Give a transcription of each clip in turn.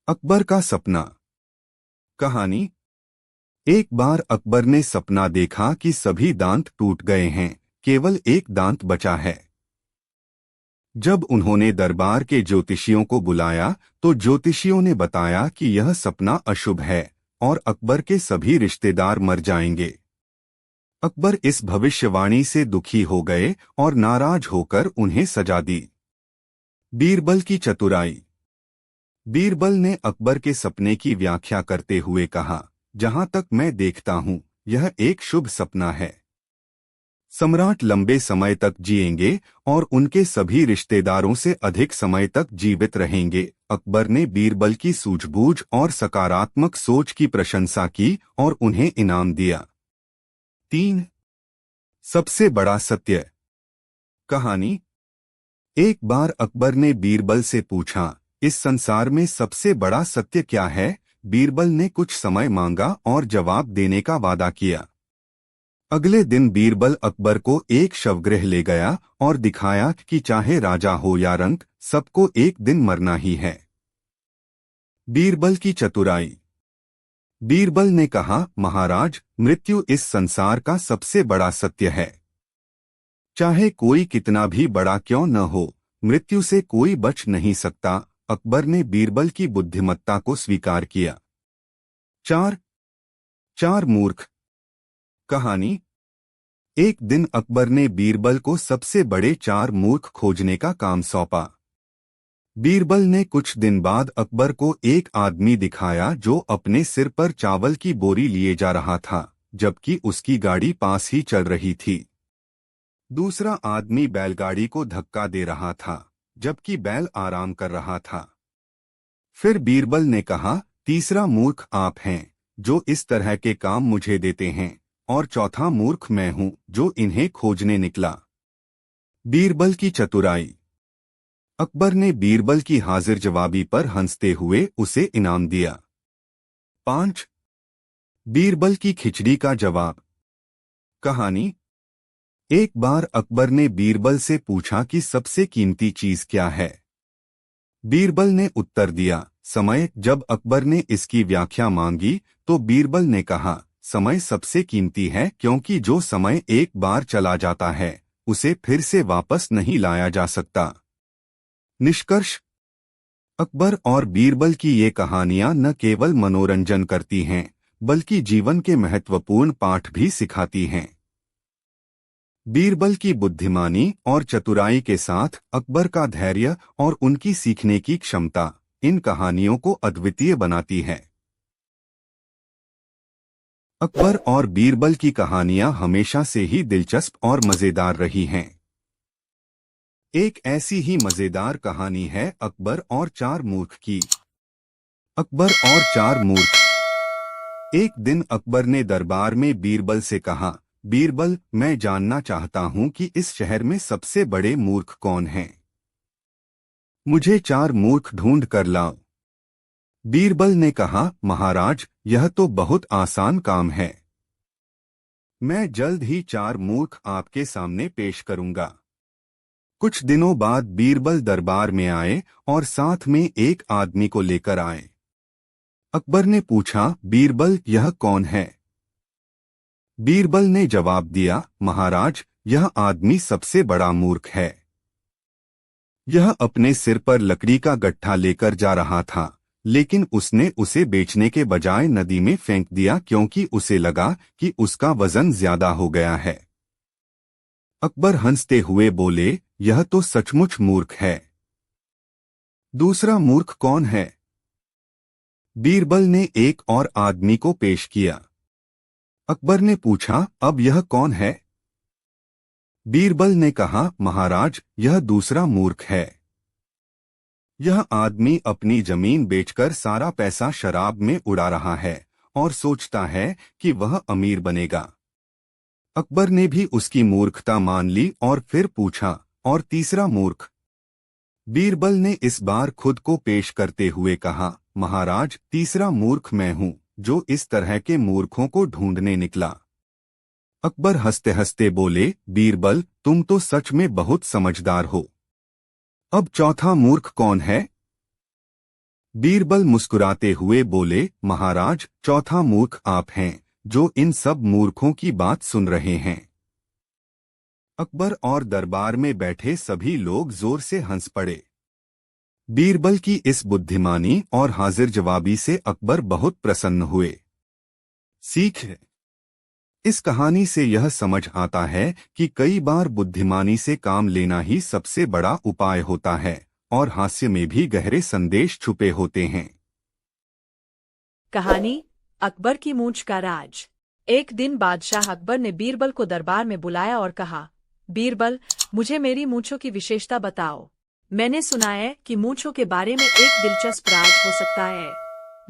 अकबर का सपना। कहानी। एक बार अकबर ने सपना देखा कि सभी दांत टूट गए हैं, केवल एक दांत बचा है। जब उन्होंने दरबार के ज्योतिषियों को बुलाया तो ज्योतिषियों ने बताया कि यह सपना अशुभ है और अकबर के सभी रिश्तेदार मर जाएंगे। अकबर इस भविष्यवाणी से दुखी हो गए और नाराज होकर उन्हें सजा दी। बीरबल की चतुराई। बीरबल ने अकबर के सपने की व्याख्या करते हुए कहा, जहां तक मैं देखता हूं, यह एक शुभ सपना है। सम्राट लंबे समय तक जिएंगे और उनके सभी रिश्तेदारों से अधिक समय तक जीवित रहेंगे। अकबर ने बीरबल की सूझबूझ और सकारात्मक सोच की प्रशंसा की और उन्हें इनाम दिया। 3. सबसे बड़ा सत्य। कहानी। एक बार अकबर ने बीरबल से पूछा, इस संसार में सबसे बड़ा सत्य क्या है? बीरबल ने कुछ समय मांगा और जवाब देने का वादा किया। अगले दिन बीरबल अकबर को एक शवगृह ले गया और दिखाया कि चाहे राजा हो या रंक, सबको एक दिन मरना ही है। बीरबल की चतुराई। बीरबल ने कहा, महाराज, मृत्यु इस संसार का सबसे बड़ा सत्य है। चाहे कोई कितना भी बड़ा क्यों न हो, मृत्यु से कोई बच नहीं सकता। अकबर ने बीरबल की बुद्धिमत्ता को स्वीकार किया। 4 मूर्ख। कहानी। एक दिन अकबर ने बीरबल को सबसे बड़े 4 मूर्ख खोजने का काम सौंपा। बीरबल ने कुछ दिन बाद अकबर को एक आदमी दिखाया जो अपने सिर पर चावल की बोरी लिए जा रहा था, जबकि उसकी गाड़ी पास ही चल रही थी। दूसरा आदमी बैलगाड़ी को धक्का दे रहा था, जबकि बैल आराम कर रहा था। फिर बीरबल ने कहा, तीसरा मूर्ख आप हैं, जो इस तरह के काम मुझे देते हैं, और चौथा मूर्ख मैं हूं, जो इन्हें खोजने निकला। बीरबल की चतुराई। अकबर ने बीरबल की हाजिर जवाबी पर हंसते हुए उसे इनाम दिया। 5. बीरबल की खिचड़ी का जवाब। कहानी। एक बार अकबर ने बीरबल से पूछा कि सबसे कीमती चीज क्या है। बीरबल ने उत्तर दिया, समय। जब अकबर ने इसकी व्याख्या मांगी तो बीरबल ने कहा, समय सबसे कीमती है, क्योंकि जो समय एक बार चला जाता है उसे फिर से वापस नहीं लाया जा सकता। निष्कर्ष। अकबर और बीरबल की ये कहानियां न केवल मनोरंजन करती हैं, बल्कि जीवन के महत्वपूर्ण पाठ भी सिखाती हैं। बीरबल की बुद्धिमानी और चतुराई के साथ अकबर का धैर्य और उनकी सीखने की क्षमता इन कहानियों को अद्वितीय बनाती है। अकबर और बीरबल की कहानियां हमेशा से ही दिलचस्प और मजेदार रही हैं। एक ऐसी ही मजेदार कहानी है अकबर और 4 मूर्ख की। अकबर और 4 मूर्ख। एक दिन अकबर ने दरबार में बीरबल से कहा, बीरबल, मैं जानना चाहता हूं कि इस शहर में सबसे बड़े मूर्ख कौन हैं। मुझे 4 मूर्ख ढूंढ कर लाओ। बीरबल ने कहा, महाराज, यह तो बहुत आसान काम है। मैं जल्द ही 4 मूर्ख आपके सामने पेश करूंगा। कुछ दिनों बाद बीरबल दरबार में आए और साथ में एक आदमी को लेकर आए। अकबर ने पूछा, बीरबल, यह कौन है? बीरबल ने जवाब दिया, महाराज, यह आदमी सबसे बड़ा मूर्ख है। यह अपने सिर पर लकड़ी का गट्ठा लेकर जा रहा था, लेकिन उसने उसे बेचने के बजाय नदी में फेंक दिया, क्योंकि उसे लगा कि उसका वजन ज्यादा हो गया है। अकबर हंसते हुए बोले, यह तो सचमुच मूर्ख है। दूसरा मूर्ख कौन है? बीरबल ने एक और आदमी को पेश किया। अकबर ने पूछा, अब यह कौन है? बीरबल ने कहा, महाराज, यह दूसरा मूर्ख है। यह आदमी अपनी जमीन बेचकर सारा पैसा शराब में उड़ा रहा है और सोचता है कि वह अमीर बनेगा। अकबर ने भी उसकी मूर्खता मान ली और फिर पूछा, और तीसरा मूर्ख? बीरबल ने इस बार खुद को पेश करते हुए कहा, महाराज, तीसरा मूर्ख मैं हूं, जो इस तरह के मूर्खों को ढूंढने निकला। अकबर हंसते हंसते बोले, बीरबल, तुम तो सच में बहुत समझदार हो। अब चौथा मूर्ख कौन है? बीरबल मुस्कुराते हुए बोले, महाराज, चौथा मूर्ख आप हैं जो इन सब मूर्खों की बात सुन रहे हैं। अकबर और दरबार में बैठे सभी लोग जोर से हंस पड़े। बीरबल की इस बुद्धिमानी और हाजिर जवाबी से अकबर बहुत प्रसन्न हुए। सीख है। इस कहानी से यह समझ आता है कि कई बार बुद्धिमानी से काम लेना ही सबसे बड़ा उपाय होता है और हास्य में भी गहरे संदेश छुपे होते हैं। कहानी अकबर की मूंछ का राज। एक दिन बादशाह अकबर ने बीरबल को दरबार में बुलाया और कहा, बीरबल, मुझे मेरी मूंछों की विशेषता बताओ। मैंने सुना है कि मूंछों के बारे में एक दिलचस्प राज हो सकता है।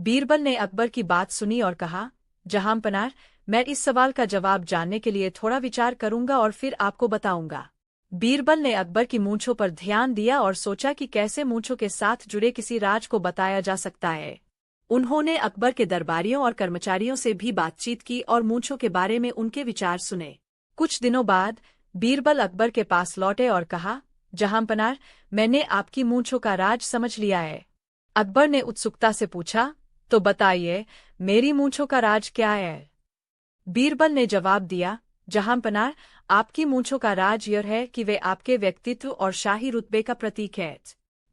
बीरबल ने अकबर की बात सुनी और कहा, जहांपनाह, मैं इस सवाल का जवाब जानने के लिए थोड़ा विचार करूंगा और फिर आपको बताऊंगा। बीरबल ने अकबर की मूंछों पर ध्यान दिया और सोचा कि कैसे मूंछों के साथ जुड़े किसी राज को बताया जा सकता है। उन्होंने अकबर के दरबारियों और कर्मचारियों से भी बातचीत की और मूंछों के बारे में उनके विचार सुने। कुछ दिनों बाद बीरबल अकबर के पास लौटे और कहा, जहांपनाह, मैंने आपकी मूंछों का राज समझ लिया है। अकबर ने उत्सुकता से पूछा, तो बताइए, मेरी मूंछों का राज क्या है? बीरबल ने जवाब दिया, जहांपनाह, आपकी मूंछों का राज यह है कि वे आपके व्यक्तित्व और शाही रुतबे का प्रतीक है।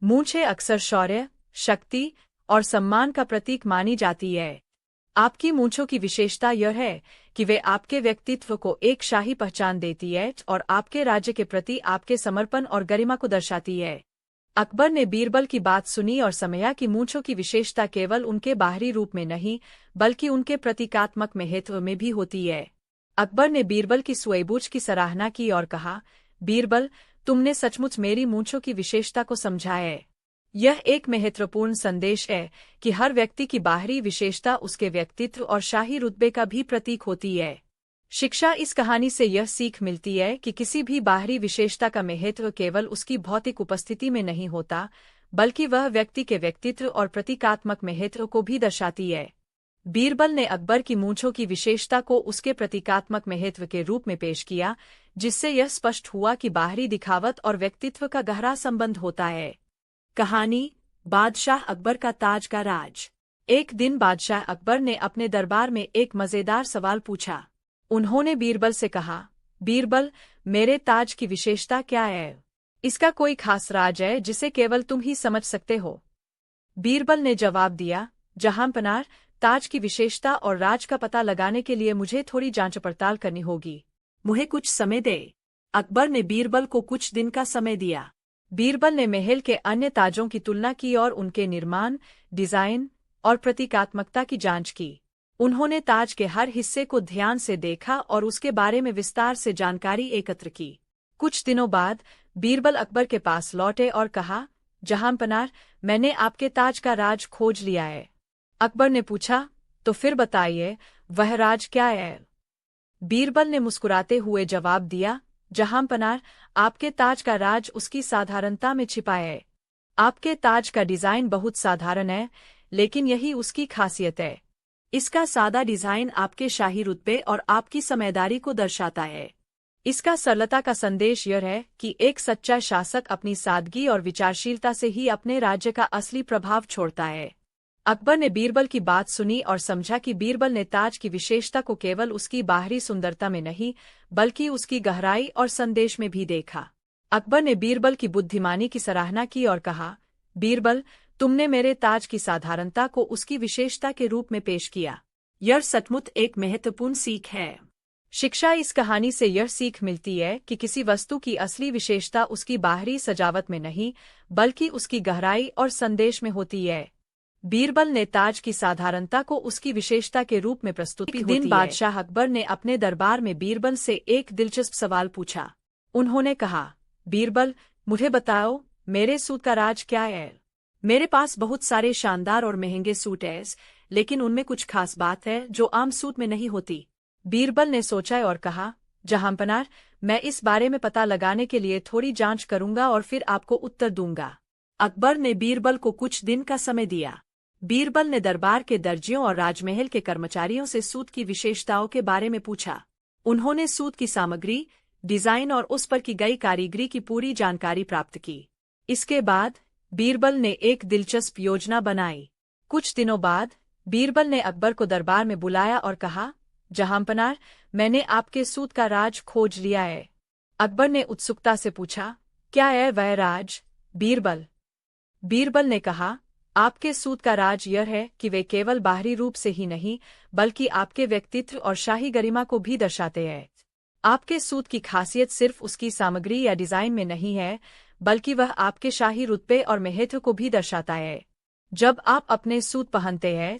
मूंछें अक्सर शौर्य, शक्ति और सम्मान का प्रतीक मानी जाती है। आपकी मूंछों की विशेषता यह है कि वे आपके व्यक्तित्व को एक शाही पहचान देती है और आपके राज्य के प्रति आपके समर्पण और गरिमा को दर्शाती है। अकबर ने बीरबल की बात सुनी और समझा कि मूंछों की विशेषता केवल उनके बाहरी रूप में नहीं, बल्कि उनके प्रतीकात्मक महत्व में भी होती है। अकबर ने बीरबल की सूझबूझ की सराहना की और कहा, बीरबल, तुमने सचमुच मेरी मूंछों की विशेषता को समझा है। यह एक महत्वपूर्ण संदेश है कि हर व्यक्ति की बाहरी विशेषता उसके व्यक्तित्व और शाही रुतबे का भी प्रतीक होती है। शिक्षा। इस कहानी से यह सीख मिलती है कि किसी भी बाहरी विशेषता का महत्व केवल उसकी भौतिक उपस्थिति में नहीं होता, बल्कि वह व्यक्ति के व्यक्तित्व और प्रतीकात्मक महत्व को भी दर्शाती है। बीरबल ने अकबर की मूंछों की विशेषता को उसके प्रतीकात्मक महत्व के रूप में पेश किया, जिससे यह स्पष्ट हुआ कि बाहरी दिखावट और व्यक्तित्व का गहरा संबंध होता है। कहानी बादशाह अकबर का ताज का राज। एक दिन बादशाह अकबर ने अपने दरबार में एक मजेदार सवाल पूछा। उन्होंने बीरबल से कहा, बीरबल, मेरे ताज की विशेषता क्या है? इसका कोई खास राज है जिसे केवल तुम ही समझ सकते हो? बीरबल ने जवाब दिया, जहांपनाह, ताज की विशेषता और राज का पता लगाने के लिए मुझे थोड़ी जांच पड़ताल करनी होगी। मुझे कुछ समय दे। अकबर ने बीरबल को कुछ दिन का समय दिया। बीरबल ने महल के अन्य ताजों की तुलना की और उनके निर्माण, डिजाइन और प्रतीकात्मकता की जांच की। उन्होंने ताज के हर हिस्से को ध्यान से देखा और उसके बारे में विस्तार से जानकारी एकत्र की। कुछ दिनों बाद बीरबल अकबर के पास लौटे और कहा, जहांपनाह, मैंने आपके ताज का राज खोज लिया है। अकबर ने पूछा, तो फिर बताइए, वह राज क्या है? बीरबल ने मुस्कुराते हुए जवाब दिया, जहांपनाह, आपके ताज का राज उसकी साधारणता में छिपा है। आपके ताज का डिजाइन बहुत साधारण है, लेकिन यही उसकी खासियत है। इसका सादा डिजाइन आपके शाही रुतबे और आपकी समझदारी को दर्शाता है। इसका सरलता का संदेश यह है कि एक सच्चा शासक अपनी सादगी और विचारशीलता से ही अपने राज्य का असली प्रभाव छोड़ता है। अकबर ने बीरबल की बात सुनी और समझा कि बीरबल ने ताज की विशेषता को केवल उसकी बाहरी सुंदरता में नहीं, बल्कि उसकी गहराई और संदेश में भी देखा। अकबर ने बीरबल की बुद्धिमानी की सराहना की और कहा, बीरबल, तुमने मेरे ताज की साधारणता को उसकी विशेषता के रूप में पेश किया। यह सचमुच एक महत्वपूर्ण सीख है। शिक्षा। इस कहानी से यह सीख मिलती है कि किसी वस्तु की असली विशेषता उसकी बाहरी सजावट में नहीं, बल्कि उसकी गहराई और संदेश में होती है। बीरबल ने ताज की साधारणता को उसकी विशेषता के रूप में प्रस्तुत की। एक दिन बादशाह अकबर ने अपने दरबार में बीरबल से एक दिलचस्प सवाल पूछा। उन्होंने कहा, बीरबल, मुझे बताओ, मेरे सूट का राज क्या है? मेरे पास बहुत सारे शानदार और महंगे सूट हैं, लेकिन उनमें कुछ खास बात है जो आम सूट में नहीं होती। बीरबल ने सोचा और कहा, जहांपनाह, मैं इस बारे में पता लगाने के लिए थोड़ी जांच करूंगा और फिर आपको उत्तर दूंगा। अकबर ने बीरबल को कुछ दिन का समय दिया। बीरबल ने दरबार के दर्जियों और राजमहल के कर्मचारियों से सूत की विशेषताओं के बारे में पूछा। उन्होंने सूत की सामग्री, डिजाइन और उस पर की गई कारीगरी की पूरी जानकारी प्राप्त की। इसके बाद बीरबल ने एक दिलचस्प योजना बनाई। कुछ दिनों बाद बीरबल ने अकबर को दरबार में बुलाया और कहा, जहांपनाह, मैंने आपके सूत का राज खोज लिया है। अकबर ने उत्सुकता से पूछा, क्या है वह राज, बीरबल? बीरबल ने कहा, आपके सूत का राज यह है कि वे केवल बाहरी रूप से ही नहीं बल्कि आपके व्यक्तित्व और शाही गरिमा को भी दर्शाते हैं। आपके सूत की खासियत सिर्फ उसकी सामग्री या डिजाइन में नहीं है, बल्कि वह आपके शाही रुतबे और महत्व को भी दर्शाता है। जब आप अपने सूट पहनते हैं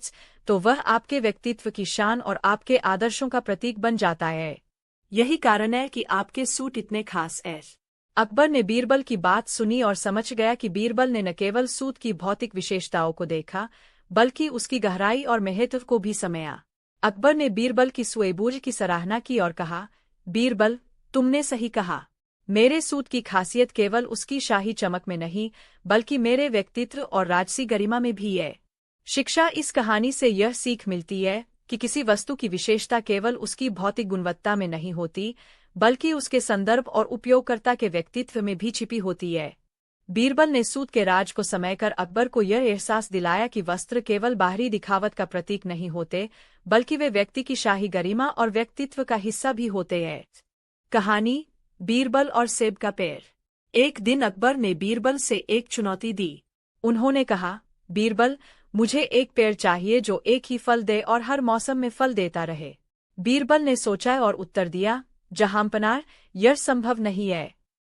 तो वह आपके व्यक्तित्व की शान और आपके आदर्शों का प्रतीक बन जाता है। यही कारण है कि आपके सूट इतने खास हैं। अकबर ने बीरबल की बात सुनी और समझ गया कि बीरबल ने न केवल सूट की भौतिक विशेषताओं को देखा बल्कि उसकी गहराई और महत्व को भी समझा। अकबर ने बीरबल की सूझबूझ की सराहना की और कहा, बीरबल, तुमने सही कहा। मेरे सूट की खासियत केवल उसकी शाही चमक में नहीं बल्कि मेरे व्यक्तित्व और राजसी गरिमा में भी है। शिक्षा इस कहानी से यह सीख मिलती है कि किसी वस्तु की विशेषता केवल उसकी भौतिक गुणवत्ता में नहीं होती बल्कि उसके संदर्भ और उपयोगकर्ता के व्यक्तित्व में भी छिपी होती है। बीरबल ने सूत के राज को समझकर अकबर को यह एहसास दिलाया कि वस्त्र केवल बाहरी दिखावट का प्रतीक नहीं होते बल्कि वे व्यक्ति की शाही गरिमा और व्यक्तित्व का हिस्सा भी होते हैं। कहानी बीरबल और सेब का पेड़। एक दिन अकबर ने बीरबल से एक चुनौती दी। उन्होंने कहा, बीरबल, मुझे एक पेड़ चाहिए जो एक ही फल दे और हर मौसम में फल देता रहे। बीरबल ने सोचा और उत्तर दिया, जहांपनाह, यह संभव नहीं है।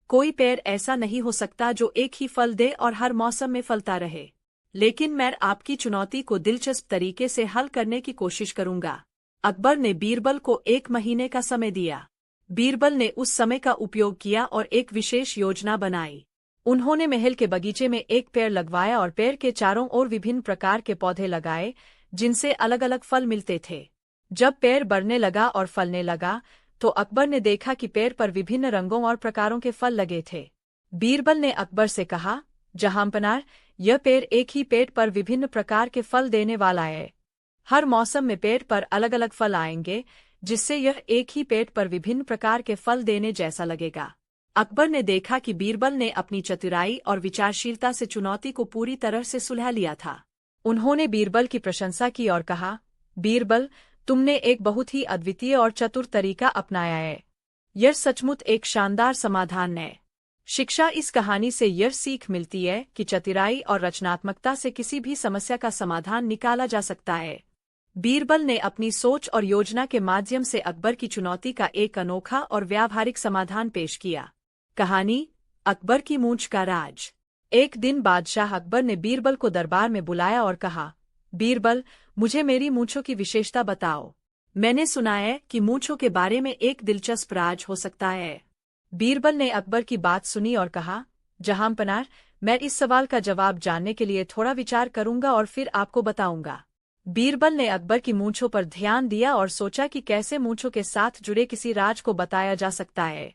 कोई पेड़ ऐसा नहीं हो सकता जो एक ही फल दे और हर मौसम में फलता रहे। लेकिन मैं आपकी चुनौती को दिलचस्प तरीके से हल करने की कोशिश करूंगा। अकबर ने बीरबल को 1 महीने का समय दिया। बीरबल ने उस समय का उपयोग किया और एक विशेष योजना बनाई। उन्होंने महल के बगीचे में एक पेड़ लगवाया और पेड़ के चारों ओर विभिन्न प्रकार के पौधे लगाए जिनसे अलग अलग फल मिलते थे। जब पेड़ बढ़ने लगा और फलने लगा तो अकबर ने देखा कि पेड़ पर विभिन्न रंगों और प्रकारों के फल लगे थे। बीरबल ने अकबर से कहा, जहांपनाह, यह पेड़ एक ही पेड़ पर विभिन्न प्रकार के फल देने वाला है। हर मौसम में पेड़ पर अलग अलग फल आएंगे जिससे यह एक ही पेड़ पर विभिन्न प्रकार के फल देने जैसा लगेगा। अकबर ने देखा कि बीरबल ने अपनी चतुराई और विचारशीलता से चुनौती को पूरी तरह से सुलझा लिया था। उन्होंने बीरबल की प्रशंसा की और कहा, बीरबल, तुमने एक बहुत ही अद्वितीय और चतुर तरीका अपनाया है। यह सचमुच एक शानदार समाधान है। शिक्षा इस कहानी से यह सीख मिलती है कि चतुराई और रचनात्मकता से किसी भी समस्या का समाधान निकाला जा सकता है। बीरबल ने अपनी सोच और योजना के माध्यम से अकबर की चुनौती का एक अनोखा और व्यावहारिक समाधान पेश किया। कहानी अकबर की मूंछ का राज। एक दिन बादशाह अकबर ने बीरबल को दरबार में बुलाया और कहा, बीरबल, मुझे मेरी मूंछों की विशेषता बताओ। मैंने सुना है कि मूंछों के बारे में एक दिलचस्प राज हो सकता है। बीरबल ने अकबर की बात सुनी और कहा, जहांपनाह, मैं इस सवाल का जवाब जानने के लिए थोड़ा विचार करूंगा और फिर आपको बताऊंगा। बीरबल ने अकबर की मूंछों पर ध्यान दिया और सोचा कि कैसे मूंछों के साथ जुड़े किसी राज को बताया जा सकता है।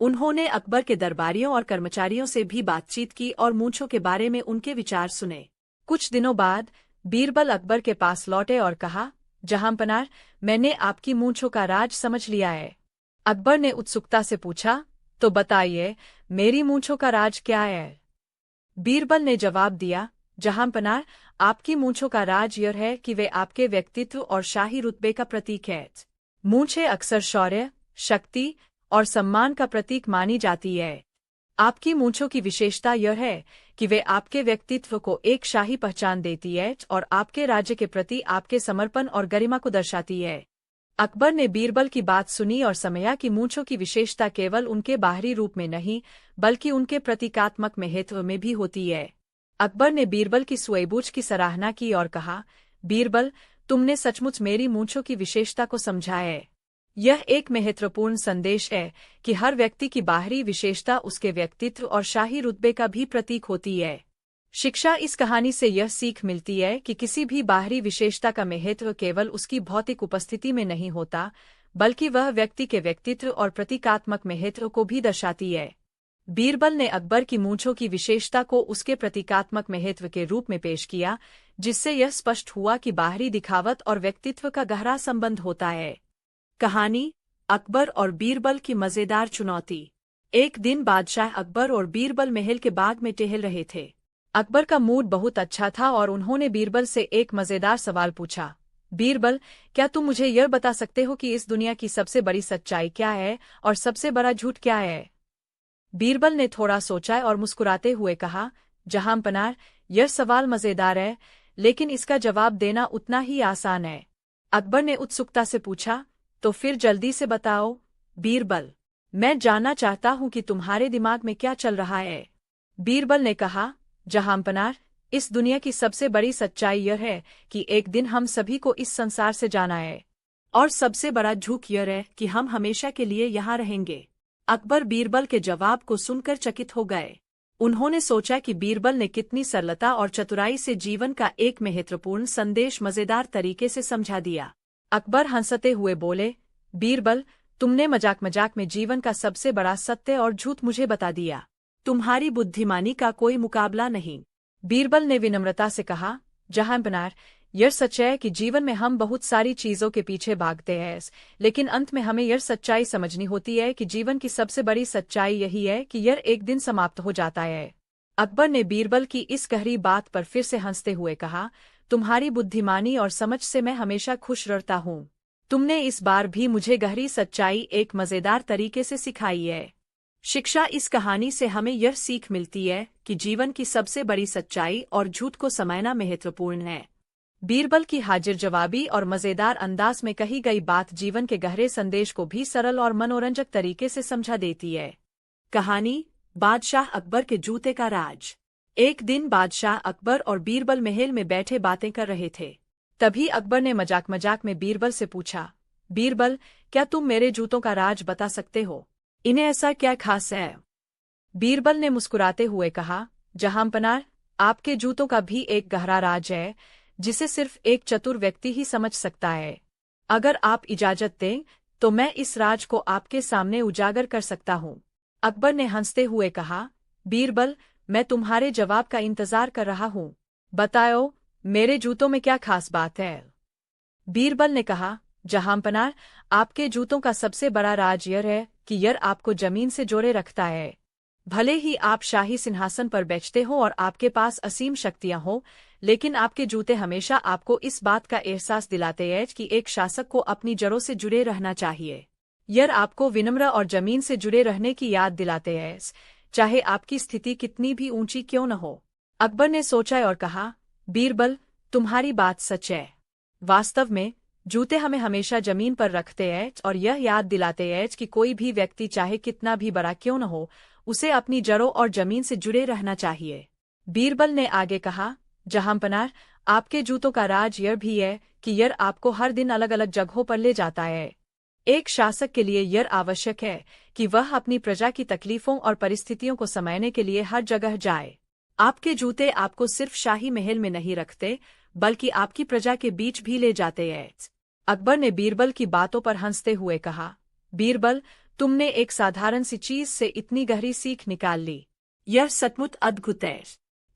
उन्होंने अकबर के दरबारियों और कर्मचारियों से भी बातचीत की और मूंछों के बारे में उनके विचार सुने। कुछ दिनों बाद बीरबल अकबर के पास लौटे और कहा, जहांपनाह, मैंने आपकी मूंछों का राज समझ लिया है। अकबर ने उत्सुकता से पूछा, तो बताइए, मेरी मूंछों का राज क्या है? बीरबल ने जवाब दिया, जहांपनाह, आपकी मूंछों का राज यह है कि वे आपके व्यक्तित्व और शाही रुतबे का प्रतीक है। मूंछें अक्सर शौर्य, शक्ति और सम्मान का प्रतीक मानी जाती है। आपकी मूंछों की विशेषता यह है कि वे आपके व्यक्तित्व को एक शाही पहचान देती है और आपके राज्य के प्रति आपके समर्पण और गरिमा को दर्शाती है। अकबर ने बीरबल की बात सुनी और समझा कि मूंछों की विशेषता केवल उनके बाहरी रूप में नहीं बल्कि उनके प्रतीकात्मक महत्व में भी होती है। अकबर ने बीरबल की सूझबूझ की सराहना की और कहा, बीरबल, तुमने सचमुच मेरी मूंछों की विशेषता को समझा है। यह एक महत्वपूर्ण संदेश है कि हर व्यक्ति की बाहरी विशेषता उसके व्यक्तित्व और शाही रुतबे का भी प्रतीक होती है। शिक्षा इस कहानी से यह सीख मिलती है कि किसी भी बाहरी विशेषता का महत्व केवल उसकी भौतिक उपस्थिति में नहीं होता बल्कि वह व्यक्ति के व्यक्तित्व और प्रतीकात्मक महत्व को भी दर्शाती है। बीरबल ने अकबर की मूंछों की विशेषता को उसके प्रतीकात्मक महत्व के रूप में पेश किया, जिससे यह स्पष्ट हुआ कि बाहरी दिखावट और व्यक्तित्व का गहरा संबंध होता है। कहानी अकबर और बीरबल की मजेदार चुनौती। एक दिन बादशाह अकबर और बीरबल महल के बाग में टहल रहे थे। अकबर का मूड बहुत अच्छा था और उन्होंने बीरबल से एक मजेदार सवाल पूछा। बीरबल, क्या तुम मुझे यह बता सकते हो कि इस दुनिया की सबसे बड़ी सच्चाई क्या है और सबसे बड़ा झूठ क्या है? बीरबल ने थोड़ा सोचा और मुस्कुराते हुए कहा, जहांपनाह, यह सवाल मजेदार है, लेकिन इसका जवाब देना उतना ही आसान है। अकबर ने उत्सुकता से पूछा, तो फिर जल्दी से बताओ। बीरबल, मैं जानना चाहता हूं कि तुम्हारे दिमाग में क्या चल रहा है। बीरबल ने कहा, जहांपनाह, इस दुनिया की सबसे बड़ी सच्चाई यह है कि एक दिन हम सभी को इस संसार से जाना है, और सबसे बड़ा झूठ यह है कि हम हमेशा के लिए यहाँ रहेंगे। अकबर बीरबल के जवाब को सुनकर चकित हो गए। उन्होंने सोचा कि बीरबल ने कितनी सरलता और चतुराई से जीवन का एक महत्वपूर्ण संदेश मजेदार तरीके से समझा दिया। अकबर हंसते हुए बोले, बीरबल, तुमने मजाक मजाक में जीवन का सबसे बड़ा सत्य और झूठ मुझे बता दिया। तुम्हारी बुद्धिमानी का कोई मुकाबला नहीं। बीरबल ने विनम्रता से कहा, जहांपनाह, यह सच है कि जीवन में हम बहुत सारी चीजों के पीछे भागते हैं, लेकिन अंत में हमें यह सच्चाई समझनी होती है कि जीवन की सबसे बड़ी सच्चाई यही है कि यह एक दिन समाप्त हो जाता है। अकबर ने बीरबल की इस गहरी बात पर फिर से हंसते हुए कहा, तुम्हारी बुद्धिमानी और समझ से मैं हमेशा खुश रहता हूँ। तुमने इस बार भी मुझे गहरी सच्चाई एक मजेदार तरीके से सिखाई है। शिक्षा इस कहानी से हमें यह सीख मिलती है कि जीवन की सबसे बड़ी सच्चाई और झूठ को समझना महत्वपूर्ण है। बीरबल की हाजिर जवाबी और मजेदार अंदाज में कही गई बात जीवन के गहरे संदेश को भी सरल और मनोरंजक तरीके से समझा देती है। कहानी, बादशाह अकबर के जूते का राज। एक दिन बादशाह अकबर और बीरबल महल में बैठे बातें कर रहे थे। तभी अकबर ने मजाक मजाक में बीरबल से पूछा, बीरबल, क्या तुम मेरे जूतों का राज बता सकते हो? इन्हें ऐसा क्या खास है? बीरबल ने मुस्कुराते हुए कहा, जहांपनाह, आपके जूतों का भी एक गहरा राज है जिसे सिर्फ एक चतुर व्यक्ति ही समझ सकता है। अगर आप इजाजत दें तो मैं इस राज को आपके सामने उजागर कर सकता हूँ। अकबर ने हंसते हुए कहा, बीरबल, मैं तुम्हारे जवाब का इंतजार कर रहा हूँ। बताओ, मेरे जूतों में क्या खास बात है? बीरबल ने कहा, जहांपनाह, आपके जूतों का सबसे बड़ा राज यह है कि यह आपको जमीन से जोड़े रखता है। भले ही आप शाही सिंहासन पर बैठते हो और आपके पास असीम शक्तियां हो, लेकिन आपके जूते हमेशा आपको इस बात का एहसास दिलाते हैं कि एक शासक को अपनी जड़ों से जुड़े रहना चाहिए। यह आपको विनम्र और जमीन से जुड़े रहने की याद दिलाते हैं, चाहे आपकी स्थिति कितनी भी ऊंची क्यों न हो। अकबर ने सोचा और कहा, बीरबल, तुम्हारी बात सच है। वास्तव में जूते हमें हमेशा जमीन पर रखते हैं और यह याद दिलाते हैं कि कोई भी व्यक्ति चाहे कितना भी बड़ा क्यों न हो, उसे अपनी जड़ों और जमीन से जुड़े रहना चाहिए। बीरबल ने आगे कहा, जहांपनाह, आपके जूतों का राज यह भी है कि यह आपको हर दिन अलग अलग जगहों पर ले जाता है। एक शासक के लिए यह आवश्यक है कि वह अपनी प्रजा की तकलीफों और परिस्थितियों को समझने के लिए हर जगह जाए। आपके जूते आपको सिर्फ शाही महल में नहीं रखते, बल्कि आपकी प्रजा के बीच भी ले जाते हैं। अकबर ने बीरबल की बातों पर हंसते हुए कहा, बीरबल, तुमने एक साधारण सी चीज से इतनी गहरी सीख निकाल ली। यह सचमुच अद्भुत है।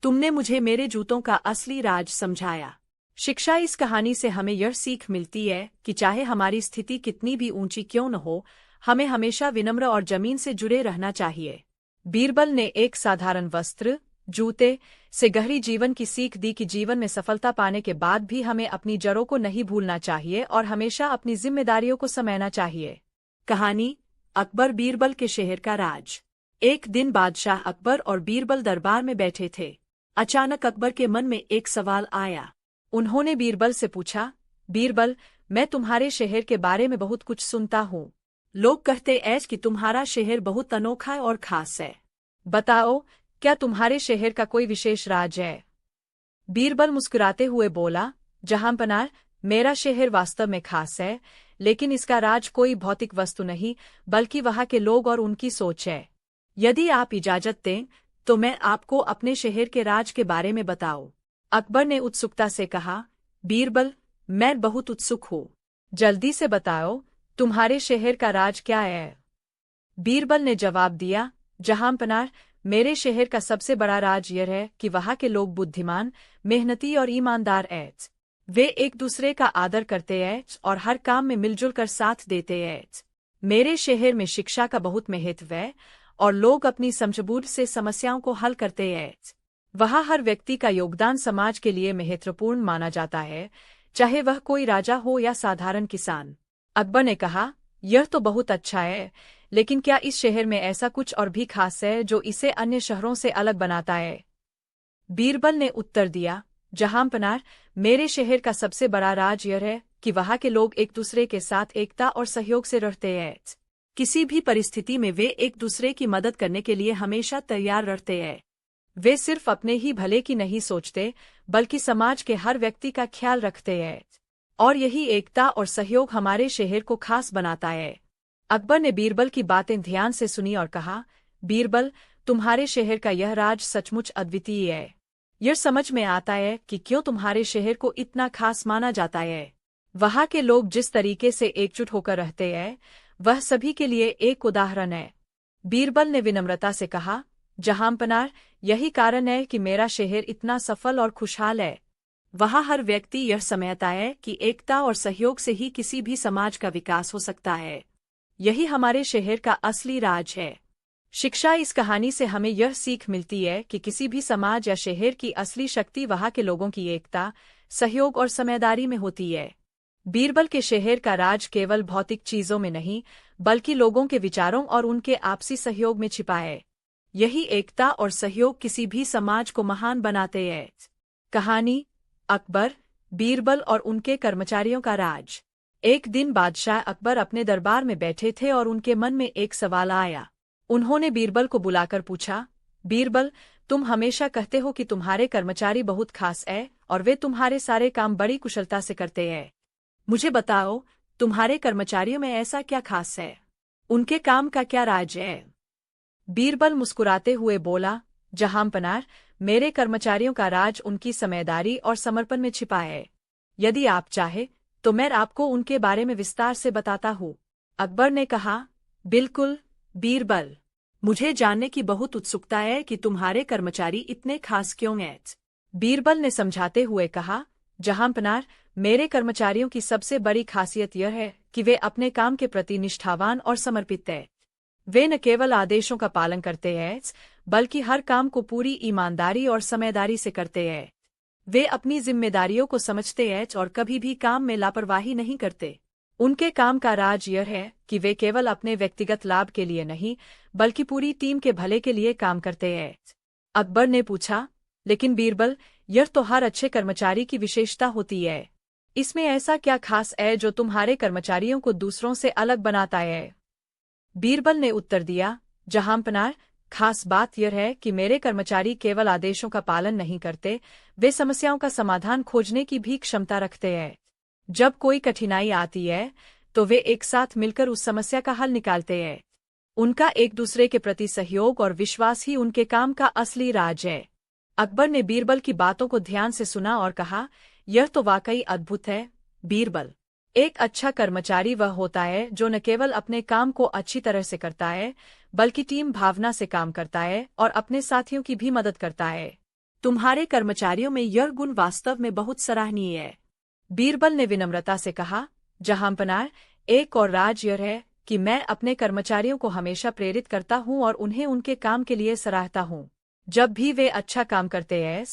तुमने मुझे मेरे जूतों का असली राज समझाया। शिक्षा इस कहानी से हमें यह सीख मिलती है कि चाहे हमारी स्थिति कितनी भी ऊंची क्यों न हो, हमें हमेशा विनम्र और जमीन से जुड़े रहना चाहिए। बीरबल ने एक साधारण वस्त्र, जूते से गहरी जीवन की सीख दी कि जीवन में सफलता पाने के बाद भी हमें अपनी जड़ों को नहीं भूलना चाहिए और हमेशा अपनी जिम्मेदारियों को समझना चाहिए। कहानी, अकबर बीरबल के शहर का राज। एक दिन बादशाह अकबर और बीरबल दरबार में बैठे थे। अचानक अकबर के मन में एक सवाल आया। उन्होंने बीरबल से पूछा, बीरबल, मैं तुम्हारे शहर के बारे में बहुत कुछ सुनता हूँ। लोग कहते हैं कि तुम्हारा शहर बहुत अनोखा और खास है। बताओ, क्या तुम्हारे शहर का कोई विशेष राज है? बीरबल मुस्कुराते हुए बोला, जहांपनाह, मेरा शहर वास्तव में खास है, लेकिन इसका राज कोई भौतिक वस्तु नहीं, बल्कि वहाँ के लोग और उनकी सोच है। यदि आप इजाजत दें तो मैं आपको अपने शहर के राज के बारे में बताऊं। अकबर ने उत्सुकता से कहा, बीरबल, मैं बहुत उत्सुक हूँ। जल्दी से बताओ, तुम्हारे शहर का राज क्या है? बीरबल ने जवाब दिया, जहांपनाह, मेरे शहर का सबसे बड़ा राज यह है कि वहाँ के लोग बुद्धिमान, मेहनती और ईमानदार हैं। वे एक दूसरे का आदर करते हैं और हर काम में मिलजुल कर साथ देते हैं। मेरे शहर में शिक्षा का बहुत महत्व है और लोग अपनी समझबूझ से समस्याओं को हल करते हैं। वहाँ हर व्यक्ति का योगदान समाज के लिए महत्वपूर्ण माना जाता है, चाहे वह कोई राजा हो या साधारण किसान। अकबर ने कहा, यह तो बहुत अच्छा है, लेकिन क्या इस शहर में ऐसा कुछ और भी खास है जो इसे अन्य शहरों से अलग बनाता है? बीरबल ने उत्तर दिया, जहांपनाह, मेरे शहर का सबसे बड़ा राज यह है कि वहाँ के लोग एक दूसरे के साथ एकता और सहयोग से रहते हैं। किसी भी परिस्थिति में वे एक दूसरे की मदद करने के लिए हमेशा तैयार रहते हैं। वे सिर्फ अपने ही भले की नहीं सोचते, बल्कि समाज के हर व्यक्ति का ख्याल रखते हैं। और यही एकता और सहयोग हमारे शहर को खास बनाता है। अकबर ने बीरबल की बातें ध्यान से सुनी और कहा, बीरबल, तुम्हारे शहर का यह राज सचमुच अद्वितीय है। यह समझ में आता है कि क्यों तुम्हारे शहर को इतना खास माना जाता है। वहाँ के लोग जिस तरीके से एकजुट होकर रहते हैं, वह सभी के लिए एक उदाहरण है। बीरबल ने विनम्रता से कहा, जहांपनाह, यही कारण है कि मेरा शहर इतना सफल और खुशहाल है। वहाँ हर व्यक्ति यह समझता है कि एकता और सहयोग से ही किसी भी समाज का विकास हो सकता है। यही हमारे शहर का असली राज है। शिक्षा इस कहानी से हमें यह सीख मिलती है कि किसी भी समाज या शहर की असली शक्ति वहाँ के लोगों की एकता, सहयोग और समझदारी में होती है। बीरबल के शहर का राज केवल भौतिक चीजों में नहीं, बल्कि लोगों के विचारों और उनके आपसी सहयोग में छिपा है। यही एकता और सहयोग किसी भी समाज को महान बनाते हैं। कहानी अकबर, बीरबल और उनके कर्मचारियों का राज। एक दिन बादशाह अकबर अपने दरबार में बैठे थे और उनके मन में एक सवाल आया। उन्होंने बीरबल को बुलाकर पूछा, बीरबल, तुम हमेशा कहते हो कि तुम्हारे कर्मचारी बहुत खास है और वे तुम्हारे सारे काम बड़ी कुशलता से करते हैं। मुझे बताओ, तुम्हारे कर्मचारियों में ऐसा क्या खास है? उनके काम का क्या राज है? बीरबल मुस्कुराते हुए बोला, जहांपनाह, मेरे कर्मचारियों का राज उनकी समझदारी और समर्पण में छिपा है। यदि आप चाहे तो मैं आपको उनके बारे में विस्तार से बताता हूँ। अकबर ने कहा, बिल्कुल बीरबल, मुझे जानने की बहुत उत्सुकता है कि तुम्हारे कर्मचारी इतने खास क्यों हैं। बीरबल ने समझाते हुए कहा, जहांपनाह, मेरे कर्मचारियों की सबसे बड़ी खासियत यह है कि वे अपने काम के प्रति निष्ठावान और समर्पित हैं। वे न केवल आदेशों का पालन करते हैं, बल्कि हर काम को पूरी ईमानदारी और समझदारी से करते हैं। वे अपनी जिम्मेदारियों को समझते हैं और कभी भी काम में लापरवाही नहीं करते। उनके काम का राज यह है कि वे केवल अपने व्यक्तिगत लाभ के लिए नहीं, बल्कि पूरी टीम के भले के लिए काम करते हैं। अकबर ने पूछा, लेकिन बीरबल, यह तो हर अच्छे कर्मचारी की विशेषता होती है। इसमें ऐसा क्या खास है जो तुम्हारे कर्मचारियों को दूसरों से अलग बनाता है? बीरबल ने उत्तर दिया, जहांपनाह, खास बात यह है कि मेरे कर्मचारी केवल आदेशों का पालन नहीं करते, वे समस्याओं का समाधान खोजने की भी क्षमता रखते हैं। जब कोई कठिनाई आती है, तो वे एक साथ मिलकर उस समस्या का हल निकालते हैं। उनका एक दूसरे के प्रति सहयोग और विश्वास ही उनके काम का असली राज है। अकबर ने बीरबल की बातों को ध्यान से सुना और कहा, यह तो वाकई अद्भुत है बीरबल। एक अच्छा कर्मचारी वह होता है जो न केवल अपने काम को अच्छी तरह से करता है, बल्कि टीम भावना से काम करता है और अपने साथियों की भी मदद करता है। तुम्हारे कर्मचारियों में यह गुण वास्तव में बहुत सराहनीय है। बीरबल ने विनम्रता से कहा, जहांपनाह, एक और राज यह है कि मैं अपने कर्मचारियों को हमेशा प्रेरित करता हूँ और उन्हें उनके काम के लिए सराहता हूँ। जब भी वे अच्छा काम करते हैं,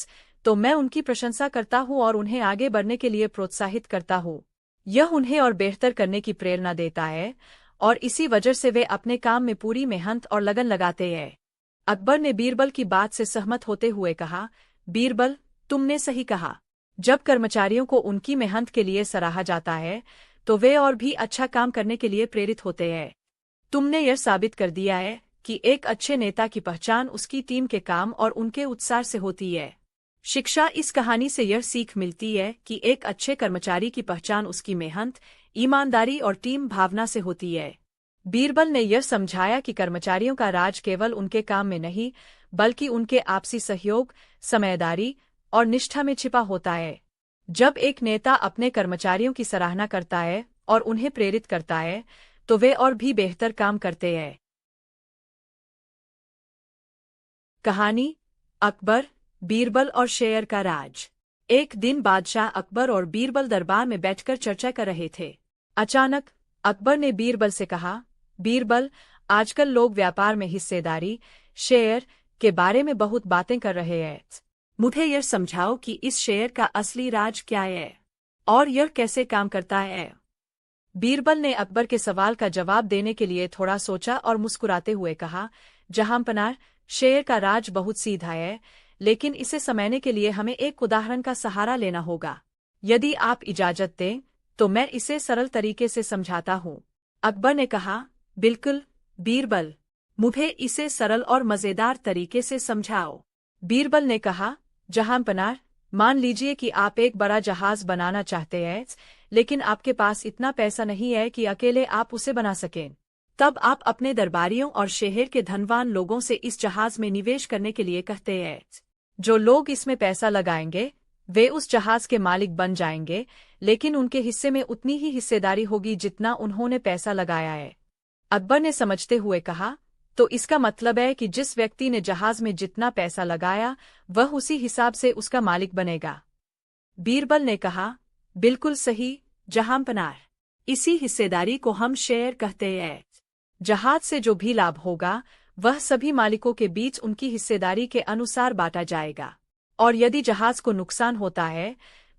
तो मैं उनकी प्रशंसा करता हूँ और उन्हें आगे बढ़ने के लिए प्रोत्साहित करता हूँ। यह उन्हें और बेहतर करने की प्रेरणा देता है और इसी वजह से वे अपने काम में पूरी मेहनत और लगन लगाते हैं। अकबर ने बीरबल की बात से सहमत होते हुए कहा, बीरबल, तुमने सही कहा। जब कर्मचारियों को उनकी मेहनत के लिए सराहा जाता है, तो वे और भी अच्छा काम करने के लिए प्रेरित होते हैं। तुमने यह साबित कर दिया है कि एक अच्छे नेता की पहचान उसकी टीम के काम और उनके उत्साह से होती है। शिक्षा इस कहानी से यह सीख मिलती है कि एक अच्छे कर्मचारी की पहचान उसकी मेहनत, ईमानदारी और टीम भावना से होती है। बीरबल ने यह समझाया कि कर्मचारियों का राज केवल उनके काम में नहीं, बल्कि उनके आपसी सहयोग, समझदारी और निष्ठा में छिपा होता है। जब एक नेता अपने कर्मचारियों की सराहना करता है और उन्हें प्रेरित करता है, तो वे और भी बेहतर काम करते हैं। कहानी अकबर, बीरबल और शेर का राज। एक दिन बादशाह अकबर और बीरबल दरबार में बैठकर चर्चा कर रहे थे। अचानक अकबर ने बीरबल से कहा, बीरबल, आजकल लोग व्यापार में हिस्सेदारी, शेयर के बारे में बहुत बातें कर रहे हैं। मुझे यह समझाओ कि इस शेर का असली राज क्या है और यह कैसे काम करता है। बीरबल ने अकबर के सवाल का जवाब देने के लिए थोड़ा सोचा और मुस्कुराते हुए कहा, जहांपनाह, शेर का राज बहुत सीधा है, लेकिन इसे समझने के लिए हमें एक उदाहरण का सहारा लेना होगा। यदि आप इजाजत दें तो मैं इसे सरल तरीके से समझाता हूँ। अकबर ने कहा, बिल्कुल बीरबल, मुझे इसे सरल और मज़ेदार तरीके से समझाओ। बीरबल ने कहा, जहांपनाह, मान लीजिए कि आप एक बड़ा जहाज बनाना चाहते हैं, लेकिन आपके पास इतना पैसा नहीं है कि अकेले आप उसे बना सकें। तब आप अपने दरबारियों और शहर के धनवान लोगों से इस जहाज में निवेश करने के लिए कहते हैं। जो लोग इसमें पैसा लगाएंगे वे उस जहाज के मालिक बन जाएंगे, लेकिन उनके हिस्से में उतनी ही हिस्सेदारी होगी जितना उन्होंने पैसा लगाया है। अकबर ने समझते हुए कहा, तो इसका मतलब है कि जिस व्यक्ति ने जहाज में जितना पैसा लगाया वह उसी हिसाब से उसका मालिक बनेगा। बीरबल ने कहा, बिल्कुल सही जहांपनाह, इसी हिस्सेदारी को हम शेयर कहते हैं। जहाज से जो भी लाभ होगा वह सभी मालिकों के बीच उनकी हिस्सेदारी के अनुसार बांटा जाएगा, और यदि जहाज को नुकसान होता है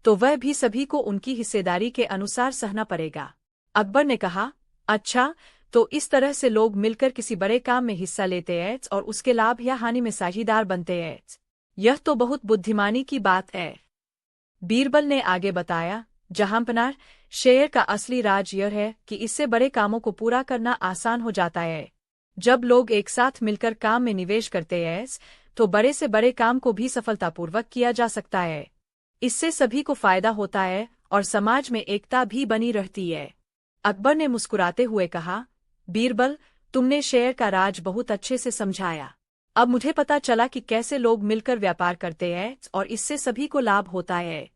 तो वह भी सभी को उनकी हिस्सेदारी के अनुसार सहना पड़ेगा। अकबर ने कहा, अच्छा, तो इस तरह से लोग मिलकर किसी बड़े काम में हिस्सा लेते हैं और उसके लाभ या हानि में साझीदार बनते हैं। यह तो बहुत बुद्धिमानी की बात है। बीरबल ने आगे बताया, जहांपनाह, शेर का असली राज यह है कि इससे बड़े कामों को पूरा करना आसान हो जाता है। जब लोग एक साथ मिलकर काम में निवेश करते हैं तो बड़े से बड़े काम को भी सफलतापूर्वक किया जा सकता है। इससे सभी को फायदा होता है और समाज में एकता भी बनी रहती है। अकबर ने मुस्कुराते हुए कहा, बीरबल, तुमने शेर का राज बहुत अच्छे से समझाया। अब मुझे पता चला कि कैसे लोग मिलकर व्यापार करते हैं और इससे सभी को लाभ होता है।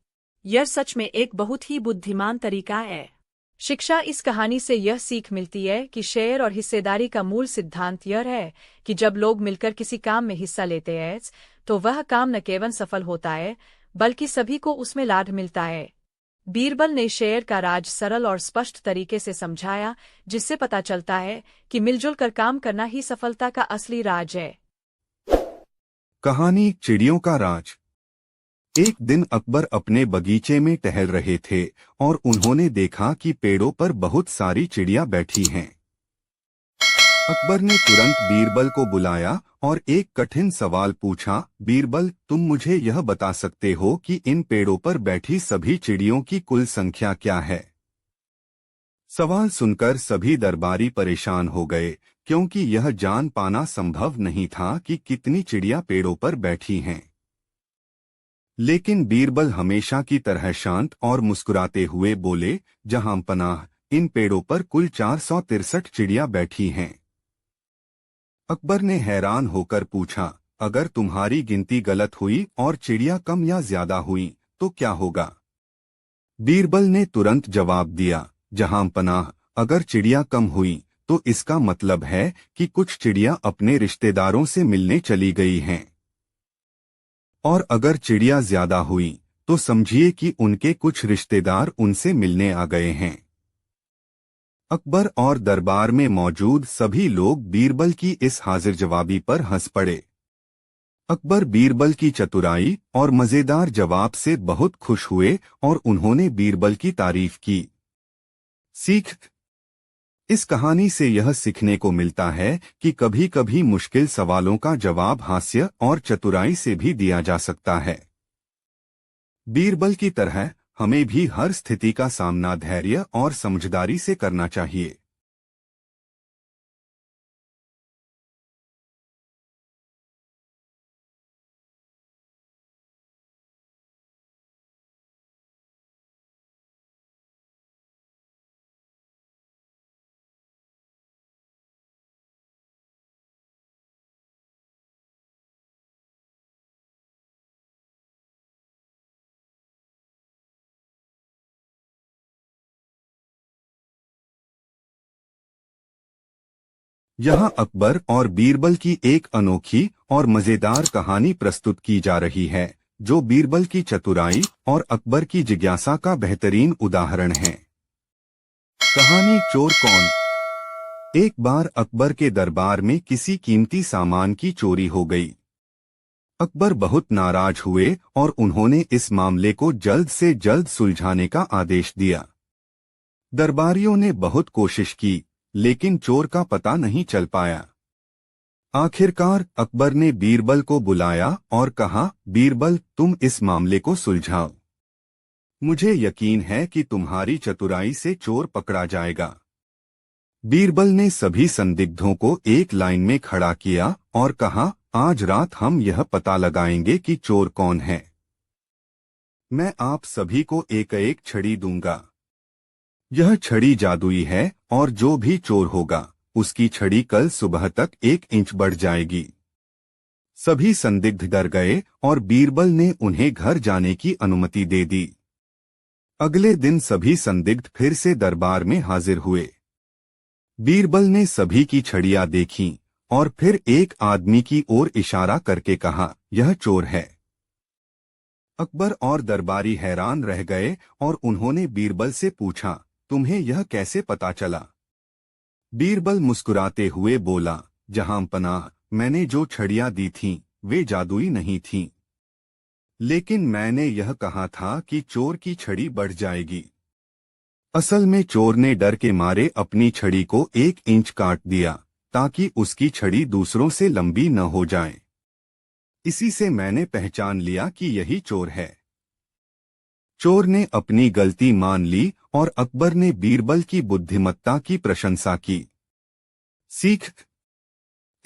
यह सच में एक बहुत ही बुद्धिमान तरीका है। शिक्षा इस कहानी से यह सीख मिलती है कि शेयर और हिस्सेदारी का मूल सिद्धांत यह है कि जब लोग मिलकर किसी काम में हिस्सा लेते हैं तो वह काम न केवल सफल होता है बल्कि सभी को उसमें लाभ मिलता है। बीरबल ने शेर का राज सरल और स्पष्ट तरीके से समझाया, जिससे पता चलता है कि मिलजुल कर काम करना ही सफलता का असली राज है। कहानी चिड़ियों का राज। एक दिन अकबर अपने बगीचे में टहल रहे थे और उन्होंने देखा कि पेड़ों पर बहुत सारी चिड़िया बैठी हैं। अकबर ने तुरंत बीरबल को बुलाया और एक कठिन सवाल पूछा, बीरबल, तुम मुझे यह बता सकते हो कि इन पेड़ों पर बैठी सभी चिड़ियों की कुल संख्या क्या है? सवाल सुनकर सभी दरबारी परेशान हो गए, क्योंकि यह जान पाना संभव नहीं था कि कितनी चिड़िया पेड़ों पर बैठी हैं। लेकिन बीरबल हमेशा की तरह शांत और मुस्कुराते हुए बोले, जहांपनाह, इन पेड़ों पर कुल 463 चिड़िया बैठी हैं। अकबर ने हैरान होकर पूछा, अगर तुम्हारी गिनती गलत हुई और चिड़िया कम या ज्यादा हुई तो क्या होगा? बीरबल ने तुरंत जवाब दिया, जहांपनाह, अगर चिड़िया कम हुई तो इसका मतलब है कि कुछ चिड़िया अपने रिश्तेदारों से मिलने चली गई हैं, और अगर चिड़िया ज्यादा हुई तो समझिए कि उनके कुछ रिश्तेदार उनसे मिलने आ गए हैं। अकबर और दरबार में मौजूद सभी लोग बीरबल की इस हाजिर जवाबी पर हंस पड़े। अकबर बीरबल की चतुराई और मजेदार जवाब से बहुत खुश हुए और उन्होंने बीरबल की तारीफ की। सीख। इस कहानी से यह सीखने को मिलता है कि कभी कभी मुश्किल सवालों का जवाब हास्य और चतुराई से भी दिया जा सकता है। बीरबल की तरह हमें भी हर स्थिति का सामना धैर्य और समझदारी से करना चाहिए। यहाँ अकबर और बीरबल की एक अनोखी और मजेदार कहानी प्रस्तुत की जा रही है, जो बीरबल की चतुराई और अकबर की जिज्ञासा का बेहतरीन उदाहरण है। कहानी चोर कौन। एक बार अकबर के दरबार में किसी कीमती सामान की चोरी हो गई। अकबर बहुत नाराज हुए और उन्होंने इस मामले को जल्द से जल्द सुलझाने का आदेश दिया। दरबारियों ने बहुत कोशिश की, लेकिन चोर का पता नहीं चल पाया। आखिरकार अकबर ने बीरबल को बुलाया और कहा, बीरबल, तुम इस मामले को सुलझाओ। मुझे यकीन है कि तुम्हारी चतुराई से चोर पकड़ा जाएगा। बीरबल ने सभी संदिग्धों को एक लाइन में खड़ा किया और कहा, आज रात हम यह पता लगाएंगे कि चोर कौन है। मैं आप सभी को एक एक छड़ी दूंगा। यह छड़ी जादुई है और जो भी चोर होगा उसकी छड़ी कल सुबह तक 1 इंच बढ़ जाएगी। सभी संदिग्ध डर गए और बीरबल ने उन्हें घर जाने की अनुमति दे दी। अगले दिन सभी संदिग्ध फिर से दरबार में हाजिर हुए। बीरबल ने सभी की छड़ियां देखीं और फिर एक आदमी की ओर इशारा करके कहा, यह चोर है। अकबर और दरबारी हैरान रह गए और उन्होंने बीरबल से पूछा, तुम्हें यह कैसे पता चला? बीरबल मुस्कुराते हुए बोला, जहांपनाह, मैंने जो छड़ियां दी थीं वे जादुई नहीं थीं, लेकिन मैंने यह कहा था कि चोर की छड़ी बढ़ जाएगी। असल में चोर ने डर के मारे अपनी छड़ी को 1 इंच काट दिया ताकि उसकी छड़ी दूसरों से लंबी न हो जाए। इसी से मैंने पहचान लिया कि यही चोर है। चोर ने अपनी गलती मान ली और अकबर ने बीरबल की बुद्धिमत्ता की प्रशंसा की। सीख: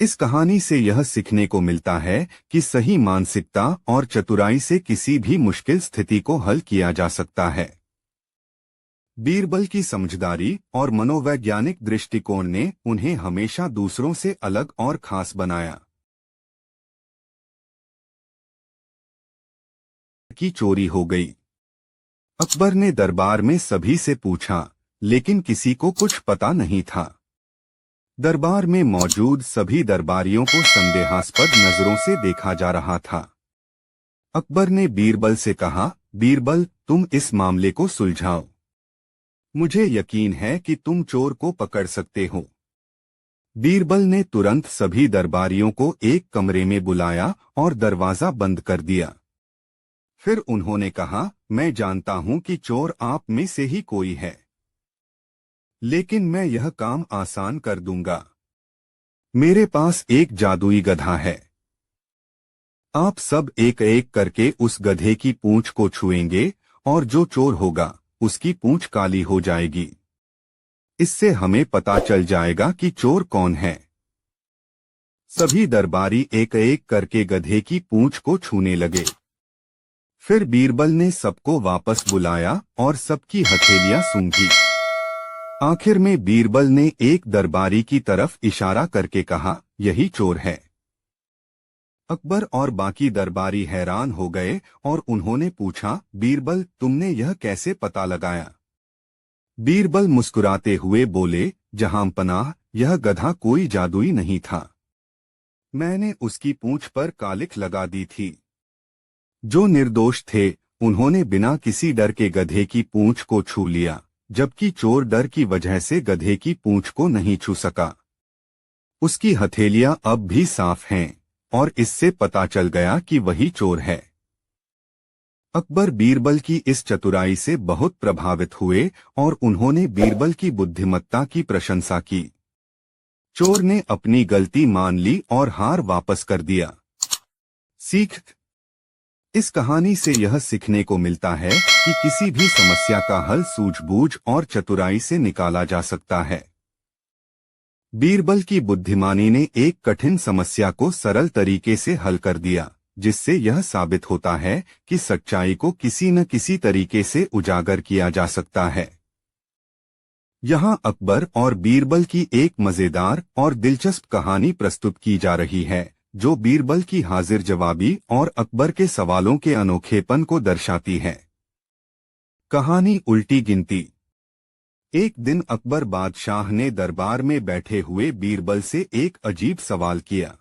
इस कहानी से यह सीखने को मिलता है कि सही मानसिकता और चतुराई से किसी भी मुश्किल स्थिति को हल किया जा सकता है। बीरबल की समझदारी और मनोवैज्ञानिक दृष्टिकोण ने उन्हें हमेशा दूसरों से अलग और खास बनाया। की चोरी हो गई। अकबर ने दरबार में सभी से पूछा, लेकिन किसी को कुछ पता नहीं था। दरबार में मौजूद सभी दरबारियों को संदेहास्पद नजरों से देखा जा रहा था। अकबर ने बीरबल से कहा, बीरबल, तुम इस मामले को सुलझाओ। मुझे यकीन है कि तुम चोर को पकड़ सकते हो। बीरबल ने तुरंत सभी दरबारियों को एक कमरे में बुलाया और दरवाजा बंद कर दिया। फिर उन्होंने कहा, मैं जानता हूं कि चोर आप में से ही कोई है, लेकिन मैं यह काम आसान कर दूंगा। मेरे पास एक जादुई गधा है। आप सब एक एक करके उस गधे की पूंछ को छुएंगे और जो चोर होगा उसकी पूंछ काली हो जाएगी। इससे हमें पता चल जाएगा कि चोर कौन है। सभी दरबारी एक एक करके गधे की पूंछ को छूने लगे। फिर बीरबल ने सबको वापस बुलाया और सबकी हथेलियां सूंघी। आखिर में बीरबल ने एक दरबारी की तरफ इशारा करके कहा, यही चोर है। अकबर और बाकी दरबारी हैरान हो गए और उन्होंने पूछा, बीरबल, तुमने यह कैसे पता लगाया? बीरबल मुस्कुराते हुए बोले, जहांपनाह, यह गधा कोई जादुई नहीं था। मैंने उसकी पूंछ पर कालिख लगा दी थी। जो निर्दोष थे उन्होंने बिना किसी डर के गधे की पूंछ को छू लिया, जबकि चोर डर की वजह से गधे की पूंछ को नहीं छू सका। उसकी हथेलियां अब भी साफ हैं और इससे पता चल गया कि वही चोर है। अकबर बीरबल की इस चतुराई से बहुत प्रभावित हुए और उन्होंने बीरबल की बुद्धिमत्ता की प्रशंसा की। चोर ने अपनी गलती मान ली और हार वापस कर दिया। सीख: इस कहानी से यह सीखने को मिलता है कि किसी भी समस्या का हल सूझबूझ और चतुराई से निकाला जा सकता है। बीरबल की बुद्धिमानी ने एक कठिन समस्या को सरल तरीके से हल कर दिया, जिससे यह साबित होता है कि सच्चाई को किसी न किसी तरीके से उजागर किया जा सकता है। यहाँ अकबर और बीरबल की एक मजेदार और दिलचस्प कहानी प्रस्तुत की जा रही है, जो बीरबल की हाजिर जवाबी और अकबर के सवालों के अनोखेपन को दर्शाती है। कहानी उल्टी गिनती। एक दिन अकबर बादशाह ने दरबार में बैठे हुए बीरबल से एक अजीब सवाल किया।